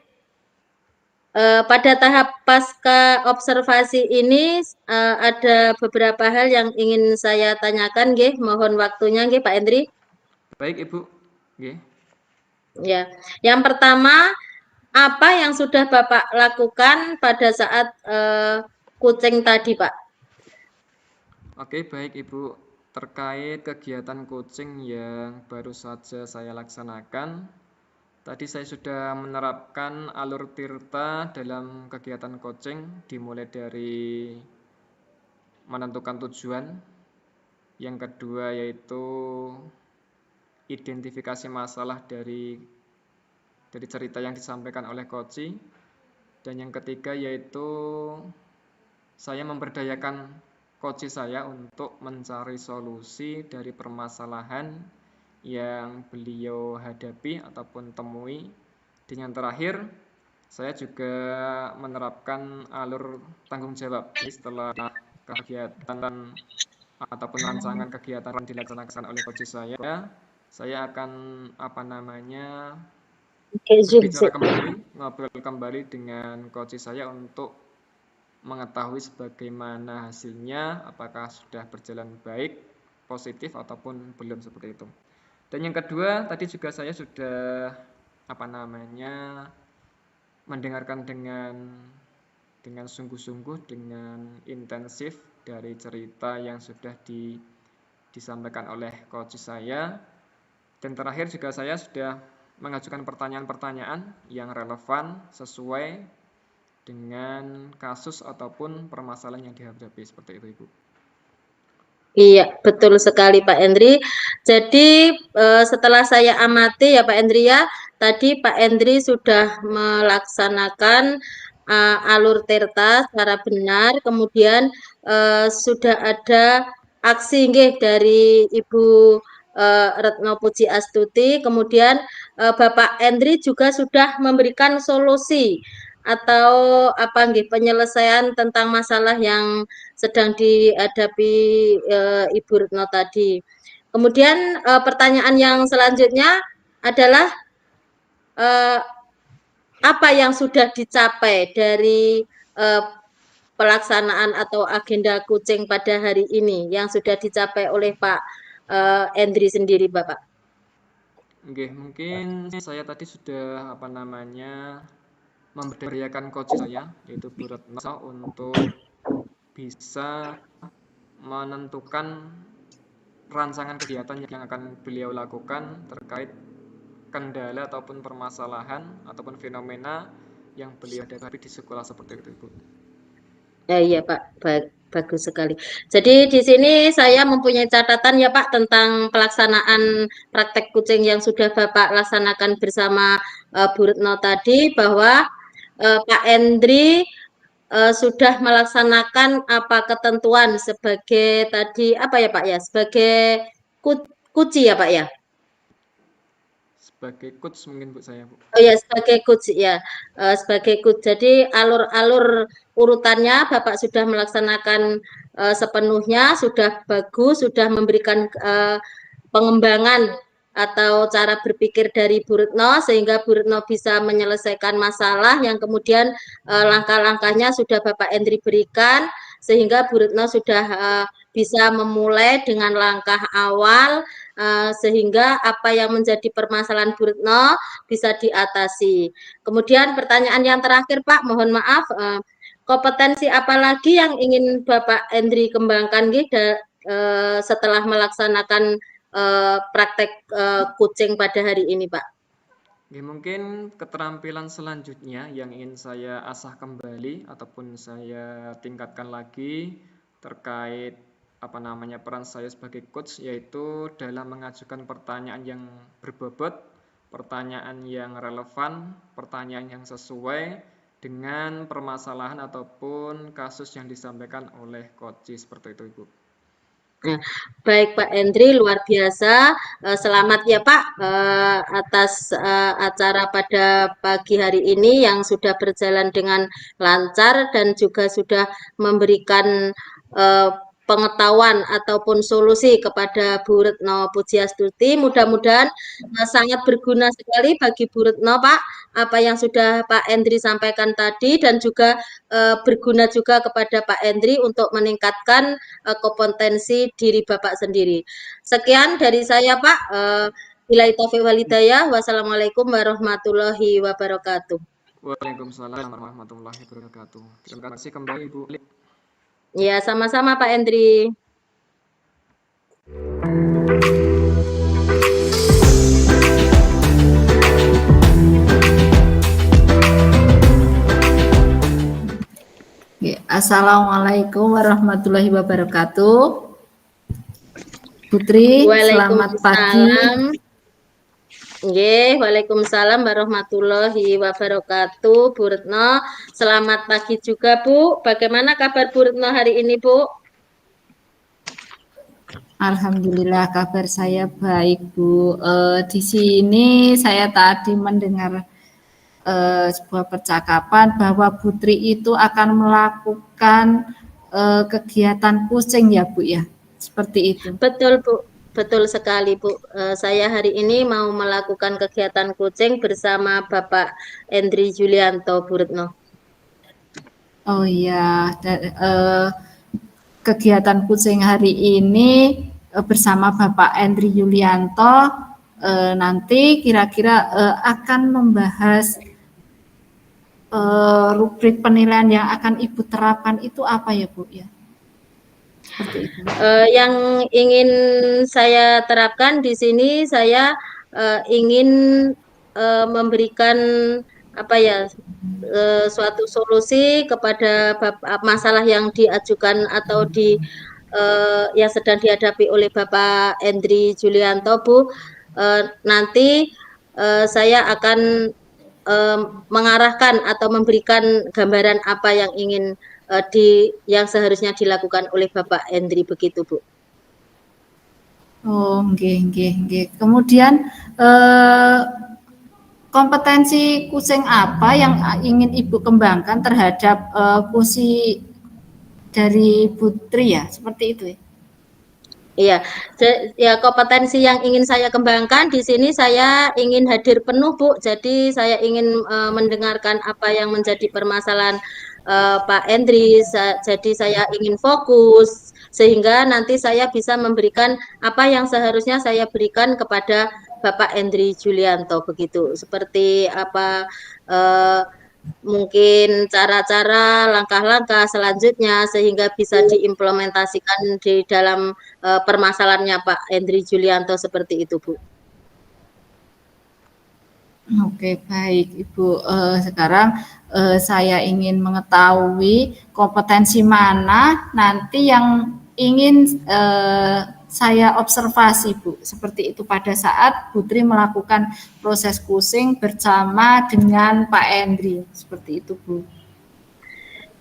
Pada tahap pasca observasi ini ada beberapa hal yang ingin saya tanyakan, nggih. Mohon waktunya, nggih, Pak Endri. Baik Ibu. Nggih. Ya, yang pertama, apa yang sudah Bapak lakukan pada saat coaching tadi, Pak? Oke, baik Ibu. Terkait kegiatan coaching yang baru saja saya laksanakan, tadi saya sudah menerapkan alur tirta dalam kegiatan coaching, dimulai dari menentukan tujuan, yang kedua yaitu identifikasi masalah dari dari cerita yang disampaikan oleh Koci. Dan yang ketiga yaitu saya memberdayakan Koci saya untuk mencari solusi dari permasalahan yang beliau hadapi ataupun temui. Dan yang terakhir, saya juga menerapkan alur tanggung jawab. Jadi setelah kegiatan ataupun rancangan kegiatan yang dilaksanakan oleh Koci saya akan berbicara kembali, ngobrol kembali dengan Koci saya untuk mengetahui sebagaimana hasilnya, apakah sudah berjalan baik, positif ataupun belum, seperti itu. Dan yang kedua, tadi juga saya sudah mendengarkan dengan sungguh-sungguh, dengan intensif dari cerita yang sudah disampaikan oleh Koci saya. Dan terakhir juga saya sudah mengajukan pertanyaan-pertanyaan yang relevan sesuai dengan kasus ataupun permasalahan yang dihadapi, seperti itu, Ibu. Iya, betul sekali Pak Endri. Jadi setelah saya amati ya Pak Endri ya, tadi Pak Endri sudah melaksanakan alur tirta secara benar, kemudian sudah ada aksi nggih dari Ibu Retno Puji Astuti, kemudian Bapak Endri juga sudah memberikan solusi atau penyelesaian tentang masalah yang sedang dihadapi Ibu Retno tadi. Kemudian pertanyaan yang selanjutnya adalah apa yang sudah dicapai dari pelaksanaan atau agenda kucing pada hari ini yang sudah dicapai oleh Pak Endri sendiri, Bapak? Oke, mungkin saya tadi sudah memberdayakan Koci saya, yaitu Bu Retno, untuk bisa menentukan rancangan kegiatan yang akan beliau lakukan terkait kendala ataupun permasalahan ataupun fenomena yang beliau hadapi di sekolah, seperti itu, Ibu. Iya Pak, bagus sekali. Jadi di sini saya mempunyai catatan ya Pak tentang pelaksanaan praktek kucing yang sudah Bapak laksanakan bersama Bu Retno tadi, bahwa Pak Endri sudah melaksanakan ketentuan sebagai tadi ya Pak ya, sebagai kuci ya Pak ya. Sebagai coach mungkin Bu saya, Bu. Oh ya, sebagai coach ya, sebagai coach. Jadi alur urutannya Bapak sudah melaksanakan sepenuhnya, sudah bagus, sudah memberikan pengembangan atau cara berpikir dari Bu Retno sehingga Bu Retno bisa menyelesaikan masalah yang kemudian langkah-langkahnya sudah Bapak Endri berikan sehingga Bu Retno sudah bisa memulai dengan langkah awal sehingga apa yang menjadi permasalahan Bu Retno bisa diatasi. Kemudian pertanyaan yang terakhir Pak, mohon maaf, kompetensi apa lagi yang ingin Bapak Endri kembangkan setelah melaksanakan praktek kucing pada hari ini Pak? Ya, mungkin keterampilan selanjutnya yang ingin saya asah kembali ataupun saya tingkatkan lagi terkait peran saya sebagai coach, yaitu dalam mengajukan pertanyaan yang berbobot, pertanyaan yang relevan, pertanyaan yang sesuai dengan permasalahan ataupun kasus yang disampaikan oleh coach, seperti itu, Ibu. Nah, baik Pak Endri, luar biasa. Selamat ya Pak atas acara pada pagi hari ini yang sudah berjalan dengan lancar dan juga sudah memberikan pengetahuan ataupun solusi kepada Bu Retno Puji Astuti. Mudah-mudahan sangat berguna sekali bagi Bu Retno Pak apa yang sudah Pak Endri sampaikan tadi, dan juga berguna juga kepada Pak Endri untuk meningkatkan kompetensi diri Bapak sendiri. Sekian dari saya Pak. Billahi taufiq wal hidayah. Wassalamualaikum warahmatullahi wabarakatuh. Waalaikumsalam warahmatullahi wabarakatuh. Terima kasih kembali Ibu. Ya, sama-sama Pak Endri. Assalamualaikum warahmatullahi wabarakatuh. Putri, selamat pagi. Nggih, Waalaikumsalam warahmatullahi wabarakatuh. Bu Retno, selamat pagi juga, Bu. Bagaimana kabar Bu Retno hari ini, Bu? Alhamdulillah kabar saya baik Bu. Di sini saya tadi mendengar sebuah percakapan bahwa Putri itu akan melakukan kegiatan kucing ya Bu ya, seperti itu. Betul, Bu. Betul sekali, Bu. Saya hari ini mau melakukan kegiatan kucing bersama Bapak Endri Julianto, Bu Retno. Oh iya, kegiatan kucing hari ini bersama Bapak Endri Yulianto nanti kira-kira akan membahas rubrik penilaian yang akan Ibu terapkan itu apa ya Bu ya? Seperti itu. Yang ingin saya terapkan di sini, saya ingin memberikan apa ya, suatu solusi kepada masalah yang diajukan atau yang sedang dihadapi oleh Bapak Endri Julianto, Bu. Nanti saya akan mengarahkan atau memberikan gambaran apa yang ingin yang seharusnya dilakukan oleh Bapak Endri, begitu, Bu. Oh, nggih. Kemudian kompetensi kucing apa yang ingin Ibu kembangkan terhadap fungsi dari Putri ya, seperti itu ya? Iya, ya kompetensi yang ingin saya kembangkan di sini saya ingin hadir penuh, Bu. Jadi saya ingin mendengarkan apa yang menjadi permasalahan Pak Endri. Jadi saya ingin fokus sehingga nanti saya bisa memberikan apa yang seharusnya saya berikan kepada Bapak Endri Julianto, begitu. Seperti apa eh, mungkin cara-cara, langkah-langkah selanjutnya sehingga bisa diimplementasikan di dalam permasalahannya Pak Endri Julianto, seperti itu, Bu. Oke, baik Ibu. Sekarang saya ingin mengetahui kompetensi mana nanti yang ingin saya observasi, Bu. Seperti itu pada saat Putri melakukan proses kucing bersama dengan Pak Endri. Seperti itu, Bu.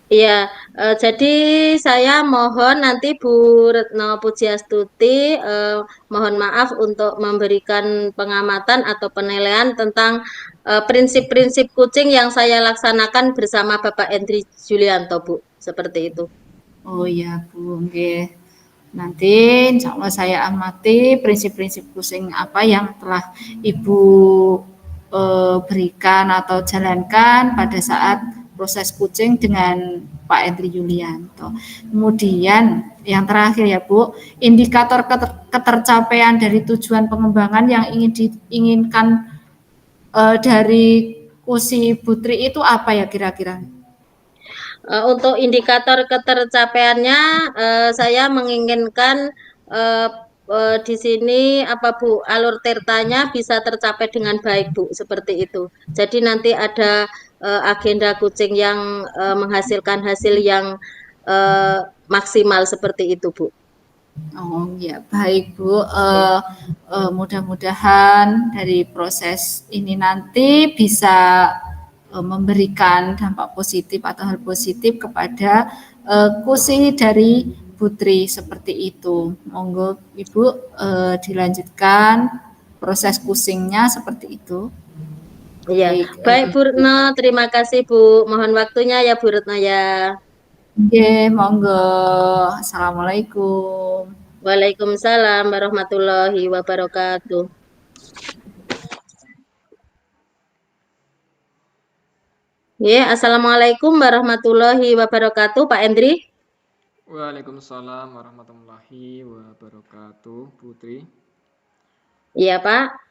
Iya, jadi saya mohon nanti Bu Retno Pujiastuti mohon maaf untuk memberikan pengamatan atau penilaian tentang prinsip-prinsip kucing yang saya laksanakan bersama Bapak Endri Julianto, Bu. Seperti itu. Oh iya, Bu. Oke. Nanti insya Allah saya amati prinsip-prinsip kucing apa yang telah Ibu berikan atau jalankan pada saat proses kucing dengan Pak Endri Yulianto. Kemudian yang terakhir ya Bu, indikator ketercapaian dari tujuan pengembangan yang ingin diinginkan dari Kusi Putri itu apa ya kira-kira? Untuk indikator ketercapaiannya, saya menginginkan uh, di sini apa Bu, alur tirtanya bisa tercapai dengan baik, Bu, seperti itu. Jadi nanti ada agenda kucing yang menghasilkan hasil yang maksimal seperti itu, Bu. Oh ya, baik Bu. Mudah-mudahan dari proses ini nanti bisa memberikan dampak positif atau hal positif kepada kusi dari Putri seperti itu. Monggo Ibu dilanjutkan proses kusingnya seperti itu. Iya, Baik, baik Bu Ibu. Retno, terima kasih Bu. Mohon waktunya ya Bu Retno ya. Oke, monggo. Assalamualaikum. Waalaikumsalam warahmatullahi wabarakatuh. Ya, Assalamualaikum warahmatullahi wabarakatuh, Pak Endri. Waalaikumsalam warahmatullahi wabarakatuh, Putri. Iya, Pak.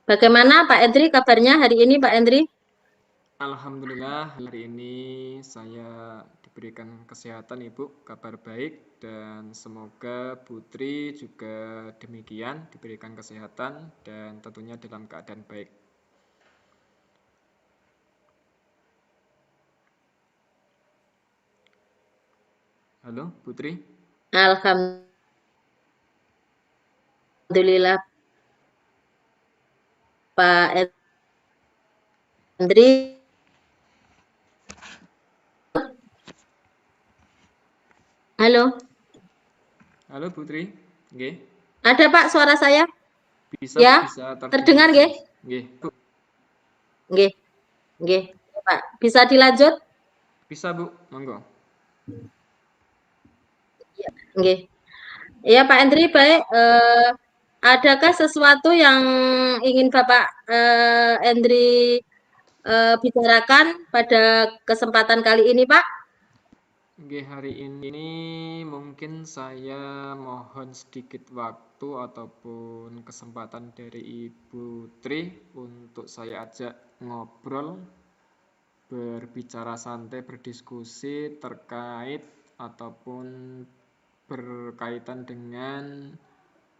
Bagaimana Pak Endri kabarnya hari ini, Pak Endri? Alhamdulillah hari ini saya diberikan kesehatan Ibu, kabar baik dan semoga Putri juga demikian diberikan kesehatan dan tentunya dalam keadaan baik. Halo Putri. Alhamdulillah. Alhamdulillah Pak Hendri. Halo, Halo Putri, nggih. ada Pak suara saya? Bisa Ya, terdengar. terdengar nggih? Nggih, Bu. Nggih, nggih, Pak. Bisa dilanjut? Bisa, Bu. Monggo. Nggih. Ya Pak Hendri, baik. Adakah sesuatu yang ingin Bapak Hendri bicarakan pada kesempatan kali ini, Pak? Nggih, hari ini mungkin saya mohon sedikit waktu ataupun kesempatan dari Ibu Tri untuk saya ajak ngobrol, berbicara santai, berdiskusi terkait ataupun berkaitan dengan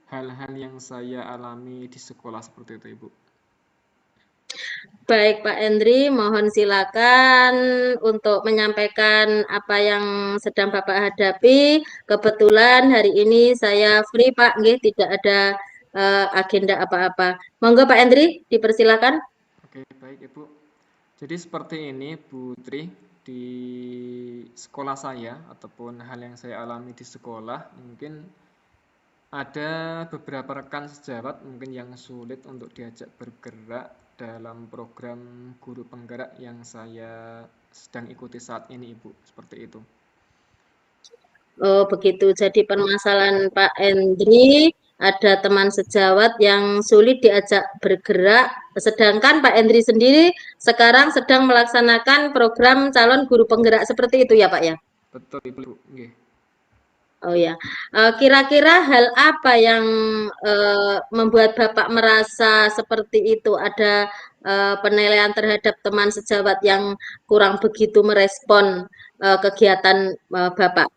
hal-hal yang saya alami di sekolah seperti itu, Ibu. Baik Pak Hendri, mohon silakan untuk menyampaikan apa yang sedang Bapak hadapi. Kebetulan hari ini saya free Pak, nggih, tidak ada agenda apa-apa. Monggo Pak Hendri, dipersilakan. Oke, baik Ibu. Jadi seperti ini Bu Tri, di sekolah saya ataupun hal yang saya alami di sekolah, mungkin ada beberapa rekan sejawat mungkin yang sulit untuk diajak bergerak dalam program guru penggerak yang saya sedang ikuti saat ini, Ibu. Seperti itu. Oh, begitu. Jadi permasalahan Pak Hendri, ada teman sejawat yang sulit diajak bergerak, sedangkan Pak Hendri sendiri sekarang sedang melaksanakan program calon guru penggerak seperti itu ya Pak ya? Betul, Ibu. Nggih. Oh ya, kira-kira hal apa yang membuat Bapak merasa seperti itu? Ada penilaian terhadap teman sejawat yang kurang begitu merespon kegiatan Bapak?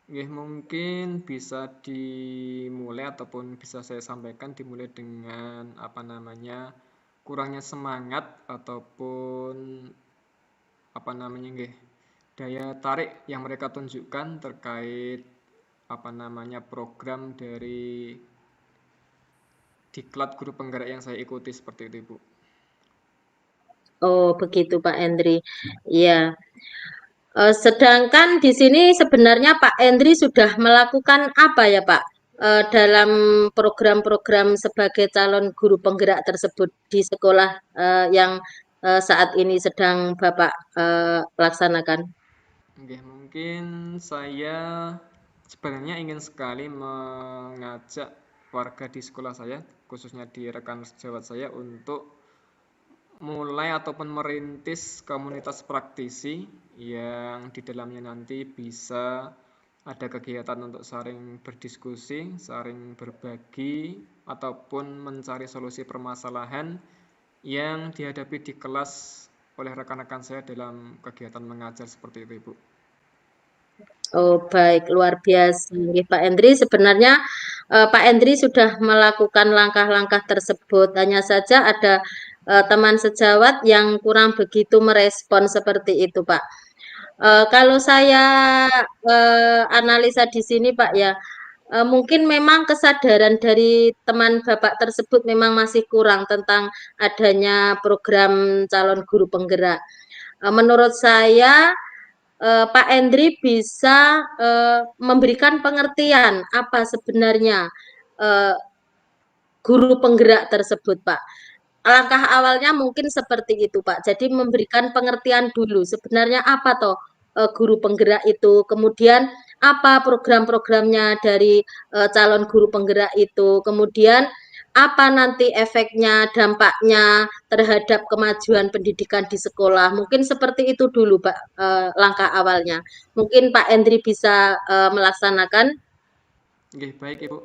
Nggih, mungkin bisa dimulai ataupun bisa saya sampaikan dimulai dengan apa namanya kurangnya semangat ataupun apa namanya nggih daya tarik yang mereka tunjukkan terkait apa namanya program dari diklat guru penggerak yang saya ikuti seperti itu, Ibu. Oh, begitu Pak Hendri. Iya. Sedangkan di sini sebenarnya Pak Hendri sudah melakukan apa ya Pak dalam program-program sebagai calon guru penggerak tersebut di sekolah yang saat ini sedang Bapak laksanakan? Nggih, mungkin saya sebenarnya ingin sekali mengajak warga di sekolah saya, khususnya di rekan sejawat saya untuk mulai ataupun merintis komunitas praktisi yang di dalamnya nanti bisa ada kegiatan untuk saling berdiskusi, saling berbagi, ataupun mencari solusi permasalahan yang dihadapi di kelas oleh rekan-rekan saya dalam kegiatan mengajar seperti itu, Ibu. Oh, baik, luar biasa. Nggih, Pak Hendri, sebenarnya Pak Hendri sudah melakukan langkah-langkah tersebut. Hanya saja ada teman sejawat yang kurang begitu merespon seperti itu, Pak. Kalau saya analisa di sini, Pak, ya, mungkin memang kesadaran dari teman Bapak tersebut memang masih kurang tentang adanya program calon guru penggerak. Menurut saya Pak Endri bisa memberikan pengertian apa sebenarnya eh, guru penggerak tersebut, Pak. Langkah awalnya mungkin seperti itu, Pak. Jadi memberikan pengertian dulu sebenarnya apa toh guru penggerak itu, kemudian apa program-programnya dari calon guru penggerak itu, kemudian apa nanti efeknya, dampaknya terhadap kemajuan pendidikan di sekolah. Mungkin seperti itu dulu, Pak, langkah awalnya. Mungkin Pak Endri bisa melaksanakan. Nggih, baik, Ibu.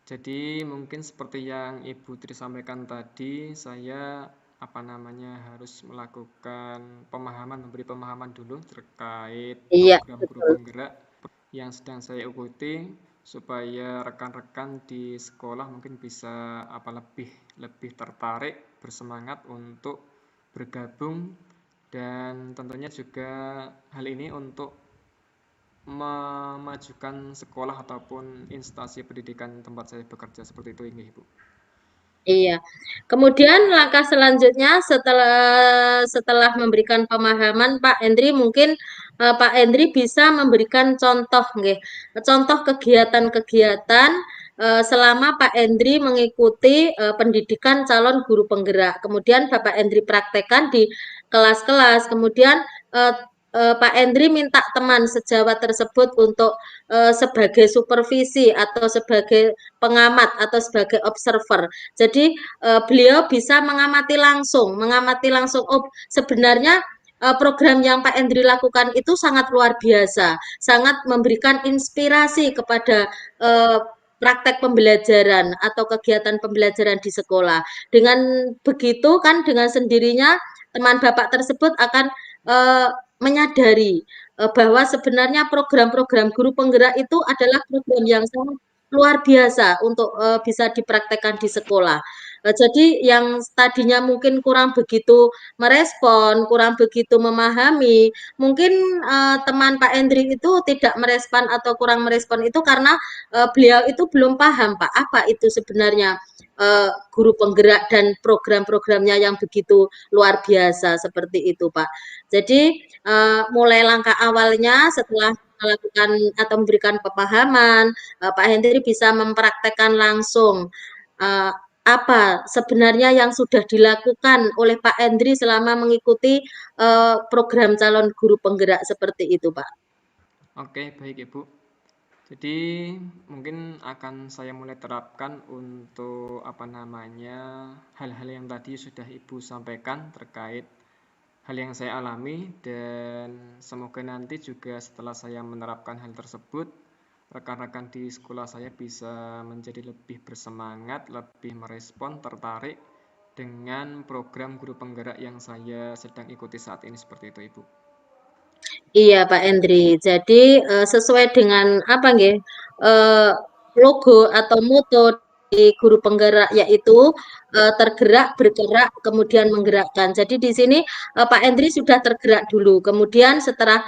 Jadi mungkin seperti yang Ibu Tri sampaikan tadi, saya apa namanya harus melakukan pemahaman, memberi pemahaman dulu terkait Iya, program guru betul. penggerak yang sedang saya ikuti supaya rekan-rekan di sekolah mungkin bisa apa lebih tertarik, bersemangat untuk bergabung dan tentunya juga hal ini untuk memajukan sekolah ataupun instansi pendidikan tempat saya bekerja seperti itu ini Ibu. Iya. Kemudian langkah selanjutnya setelah memberikan pemahaman Pak Hendri, mungkin Pak Hendri bisa memberikan contoh nggih. Contoh kegiatan-kegiatan selama Pak Hendri mengikuti pendidikan calon guru penggerak. Kemudian Bapak Hendri praktekkan di kelas-kelas. Kemudian Pak Hendri minta teman sejawat tersebut untuk sebagai supervisi atau sebagai pengamat atau sebagai observer. Jadi beliau bisa mengamati langsung. Oh, sebenarnya program yang Pak Hendri lakukan itu sangat luar biasa, sangat memberikan inspirasi kepada praktek pembelajaran atau kegiatan pembelajaran di sekolah. Dengan begitu kan dengan sendirinya teman Bapak tersebut akan menyadari bahwa sebenarnya program-program guru penggerak itu adalah program yang sangat luar biasa untuk bisa dipraktekkan di sekolah. Jadi yang tadinya mungkin kurang begitu merespon, kurang begitu memahami, mungkin teman Pak Hendri itu tidak merespon atau kurang merespon itu karena beliau itu belum paham Pak, apa itu sebenarnya guru penggerak dan program-programnya yang begitu luar biasa seperti itu Pak. Jadi mulai langkah awalnya setelah melakukan atau memberikan pemahaman, Pak Hendri bisa mempraktekkan langsung apa sebenarnya yang sudah dilakukan oleh Pak Hendri selama mengikuti program calon guru penggerak seperti itu, Pak. Oke, baik Ibu. Jadi mungkin akan saya mulai terapkan untuk hal-hal yang tadi sudah Ibu sampaikan terkait hal yang saya alami, dan semoga nanti juga setelah saya menerapkan hal tersebut, rekan-rekan di sekolah saya bisa menjadi lebih bersemangat, lebih merespon, tertarik dengan program guru penggerak yang saya sedang ikuti saat ini seperti itu Ibu. Iya, Pak Hendri. Jadi sesuai dengan apa nggih logo atau moto di guru penggerak yaitu tergerak, bergerak, kemudian menggerakkan. Jadi di sini Pak Hendri sudah tergerak dulu, kemudian setelah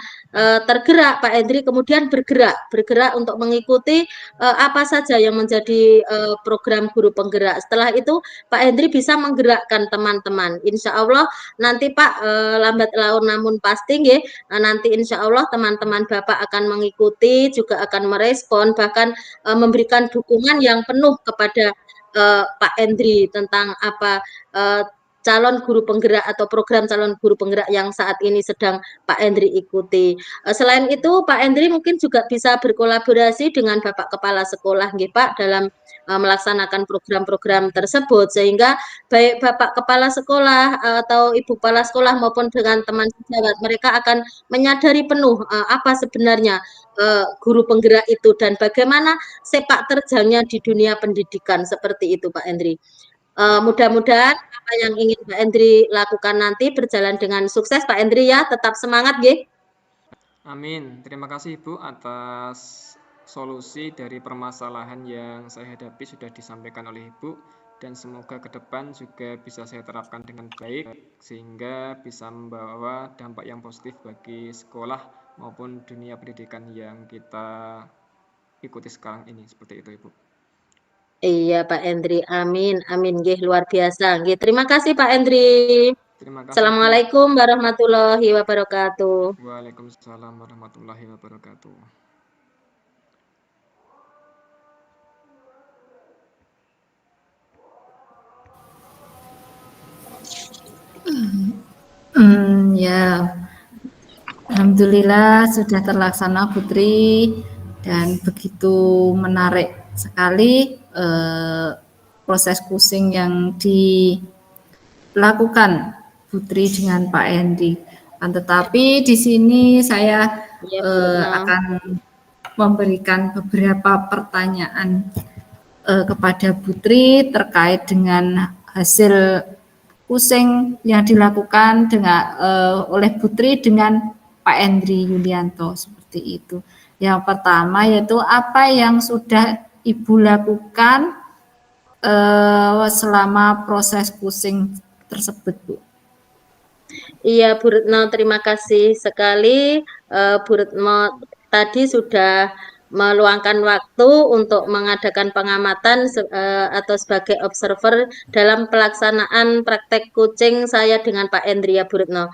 tergerak Pak Hendri kemudian bergerak untuk mengikuti apa saja yang menjadi program guru penggerak. Setelah itu Pak Hendri bisa menggerakkan teman-teman. Insya Allah nanti Pak lambat laun namun pasti nggih. Nanti insya Allah teman-teman Bapak akan mengikuti, juga akan merespon, bahkan memberikan dukungan yang penuh kepada Pak Hendri tentang apa calon guru penggerak atau program calon guru penggerak yang saat ini sedang Pak Hendri ikuti. Selain itu Pak Hendri mungkin juga bisa berkolaborasi dengan Bapak Kepala Sekolah nggih Pak dalam melaksanakan program-program tersebut sehingga baik Bapak Kepala Sekolah atau Ibu Kepala Sekolah maupun dengan teman sejawat mereka akan menyadari penuh apa sebenarnya guru penggerak itu dan bagaimana sepak terjangnya di dunia pendidikan seperti itu Pak Hendri. Mudah-mudahan apa yang ingin Pak Hendri lakukan nanti berjalan dengan sukses Pak Hendri ya, tetap semangat nggih. Amin. Terima kasih Ibu atas solusi dari permasalahan yang saya hadapi sudah disampaikan oleh Ibu, dan semoga ke depan juga bisa saya terapkan dengan baik sehingga bisa membawa dampak yang positif bagi sekolah maupun dunia pendidikan yang kita ikuti sekarang ini. Seperti itu Ibu. Iya Pak Hendri, amin, amin nggih luar biasa nggih. Terima kasih Pak Hendri. Terima kasih Bu. Assalamualaikum warahmatullahi wabarakatuh. Waalaikumsalam warahmatullahi wabarakatuh. Ya, alhamdulillah sudah terlaksana Putri, dan begitu menarik sekali proses kusing yang dilakukan Putri dengan Pak Hendri. Tetapi di sini saya Ya, akan memberikan beberapa pertanyaan kepada Putri terkait dengan hasil kusing yang dilakukan oleh Putri dengan Pak Hendri Yulianto seperti itu. Yang pertama yaitu apa yang sudah Ibu lakukan selama proses kusing tersebut, Bu? Iya, Bu Retno, terima kasih sekali Bu Retno tadi sudah meluangkan waktu untuk mengadakan pengamatan atau sebagai observer dalam pelaksanaan praktek coaching saya dengan Pak Endri ya Bu Retno.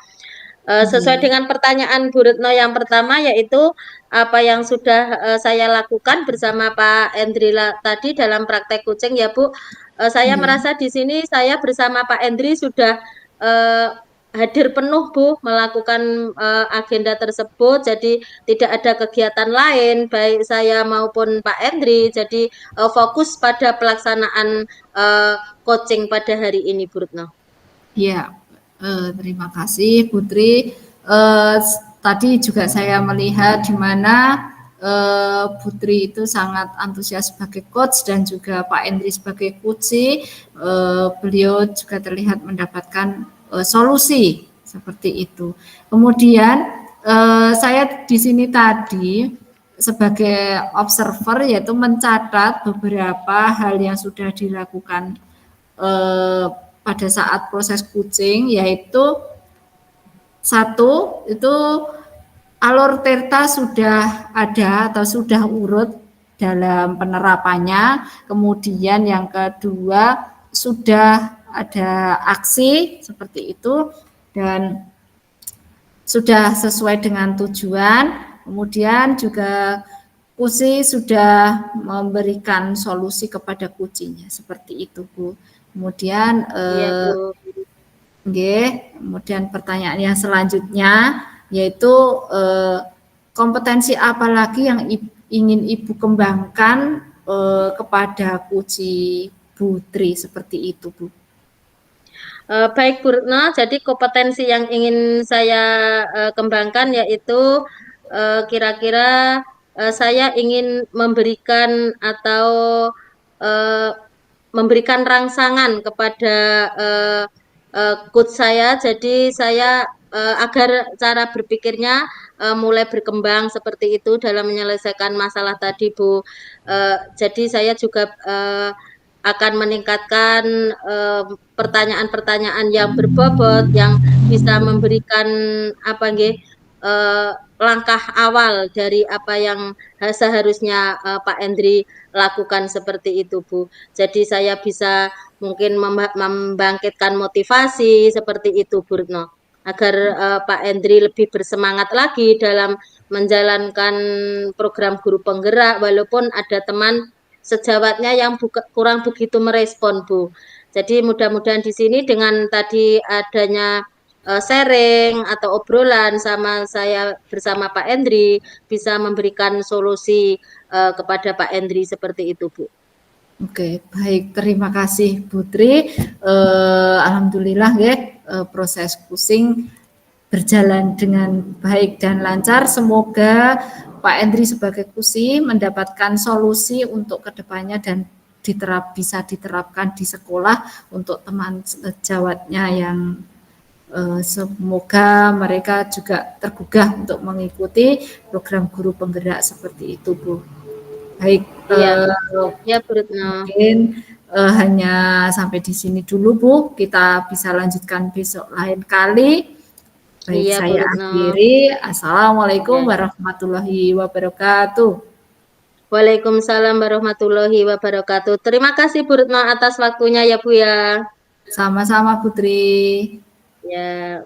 Sesuai Nggih. dengan pertanyaan Bu Retno yang pertama yaitu apa yang sudah saya lakukan bersama Pak Endri tadi dalam praktek coaching ya Bu. Saya Nggih. merasa di sini saya bersama Pak Endri sudah hadir penuh Bu melakukan agenda tersebut. Jadi tidak ada kegiatan lain baik saya maupun Pak Endri. Jadi fokus pada pelaksanaan coaching pada hari ini Bu Retno. Ya, terima kasih Putri. Tadi juga saya melihat di mana Putri itu sangat antusias sebagai coach dan juga Pak Endri sebagai coach. Beliau juga terlihat mendapatkan solusi seperti itu. Kemudian saya di sini tadi sebagai observer yaitu mencatat beberapa hal yang sudah dilakukan pada saat proses coaching, yaitu satu itu alur TERTA sudah ada atau sudah urut dalam penerapannya. Kemudian yang kedua sudah ada aksi seperti itu dan sudah sesuai dengan tujuan. Kemudian juga Kuci sudah memberikan solusi kepada kucinya seperti itu Bu. Kemudian Iya Bu. kemudian pertanyaan yang selanjutnya yaitu kompetensi apa lagi yang ingin Ibu kembangkan kepada Kuci Putri seperti itu Bu. Baik Bu Retno, jadi kompetensi yang ingin saya kembangkan yaitu kira-kira saya ingin memberikan atau memberikan rangsangan kepada coach saya. Jadi saya agar cara berpikirnya mulai berkembang seperti itu dalam menyelesaikan masalah tadi Bu. Jadi saya juga akan meningkatkan pertanyaan-pertanyaan yang berbobot yang bisa memberikan apa nggih langkah awal dari apa yang seharusnya Pak Endri lakukan seperti itu Bu. Jadi saya bisa mungkin membangkitkan motivasi seperti itu Bu Retno agar Pak Endri lebih bersemangat lagi dalam menjalankan program guru penggerak walaupun ada teman sejawatnya yang kurang begitu merespon Bu. Jadi mudah-mudahan di sini dengan tadi adanya sharing atau obrolan sama saya bersama Pak Endri bisa memberikan solusi kepada Pak Endri seperti itu Bu. Oke, baik. Terima kasih Putri. Alhamdulillah ya proses pusing berjalan dengan baik dan lancar. Semoga Pak Endri sebagai kusi mendapatkan solusi untuk kedepannya dan bisa diterapkan di sekolah untuk teman sejawatnya yang semoga mereka juga tergugah untuk mengikuti program guru penggerak seperti itu Bu. Baik, ya Bu Retno. Mungkin hanya sampai di sini dulu Bu. Kita bisa lanjutkan besok lain kali. Baik, Iya, saya akhiri. Assalamualaikum warahmatullahi wabarakatuh. Waalaikumsalam warahmatullahi wabarakatuh. Terima kasih Bu Retno atas waktunya ya Bu ya. Sama-sama Putri. Ya.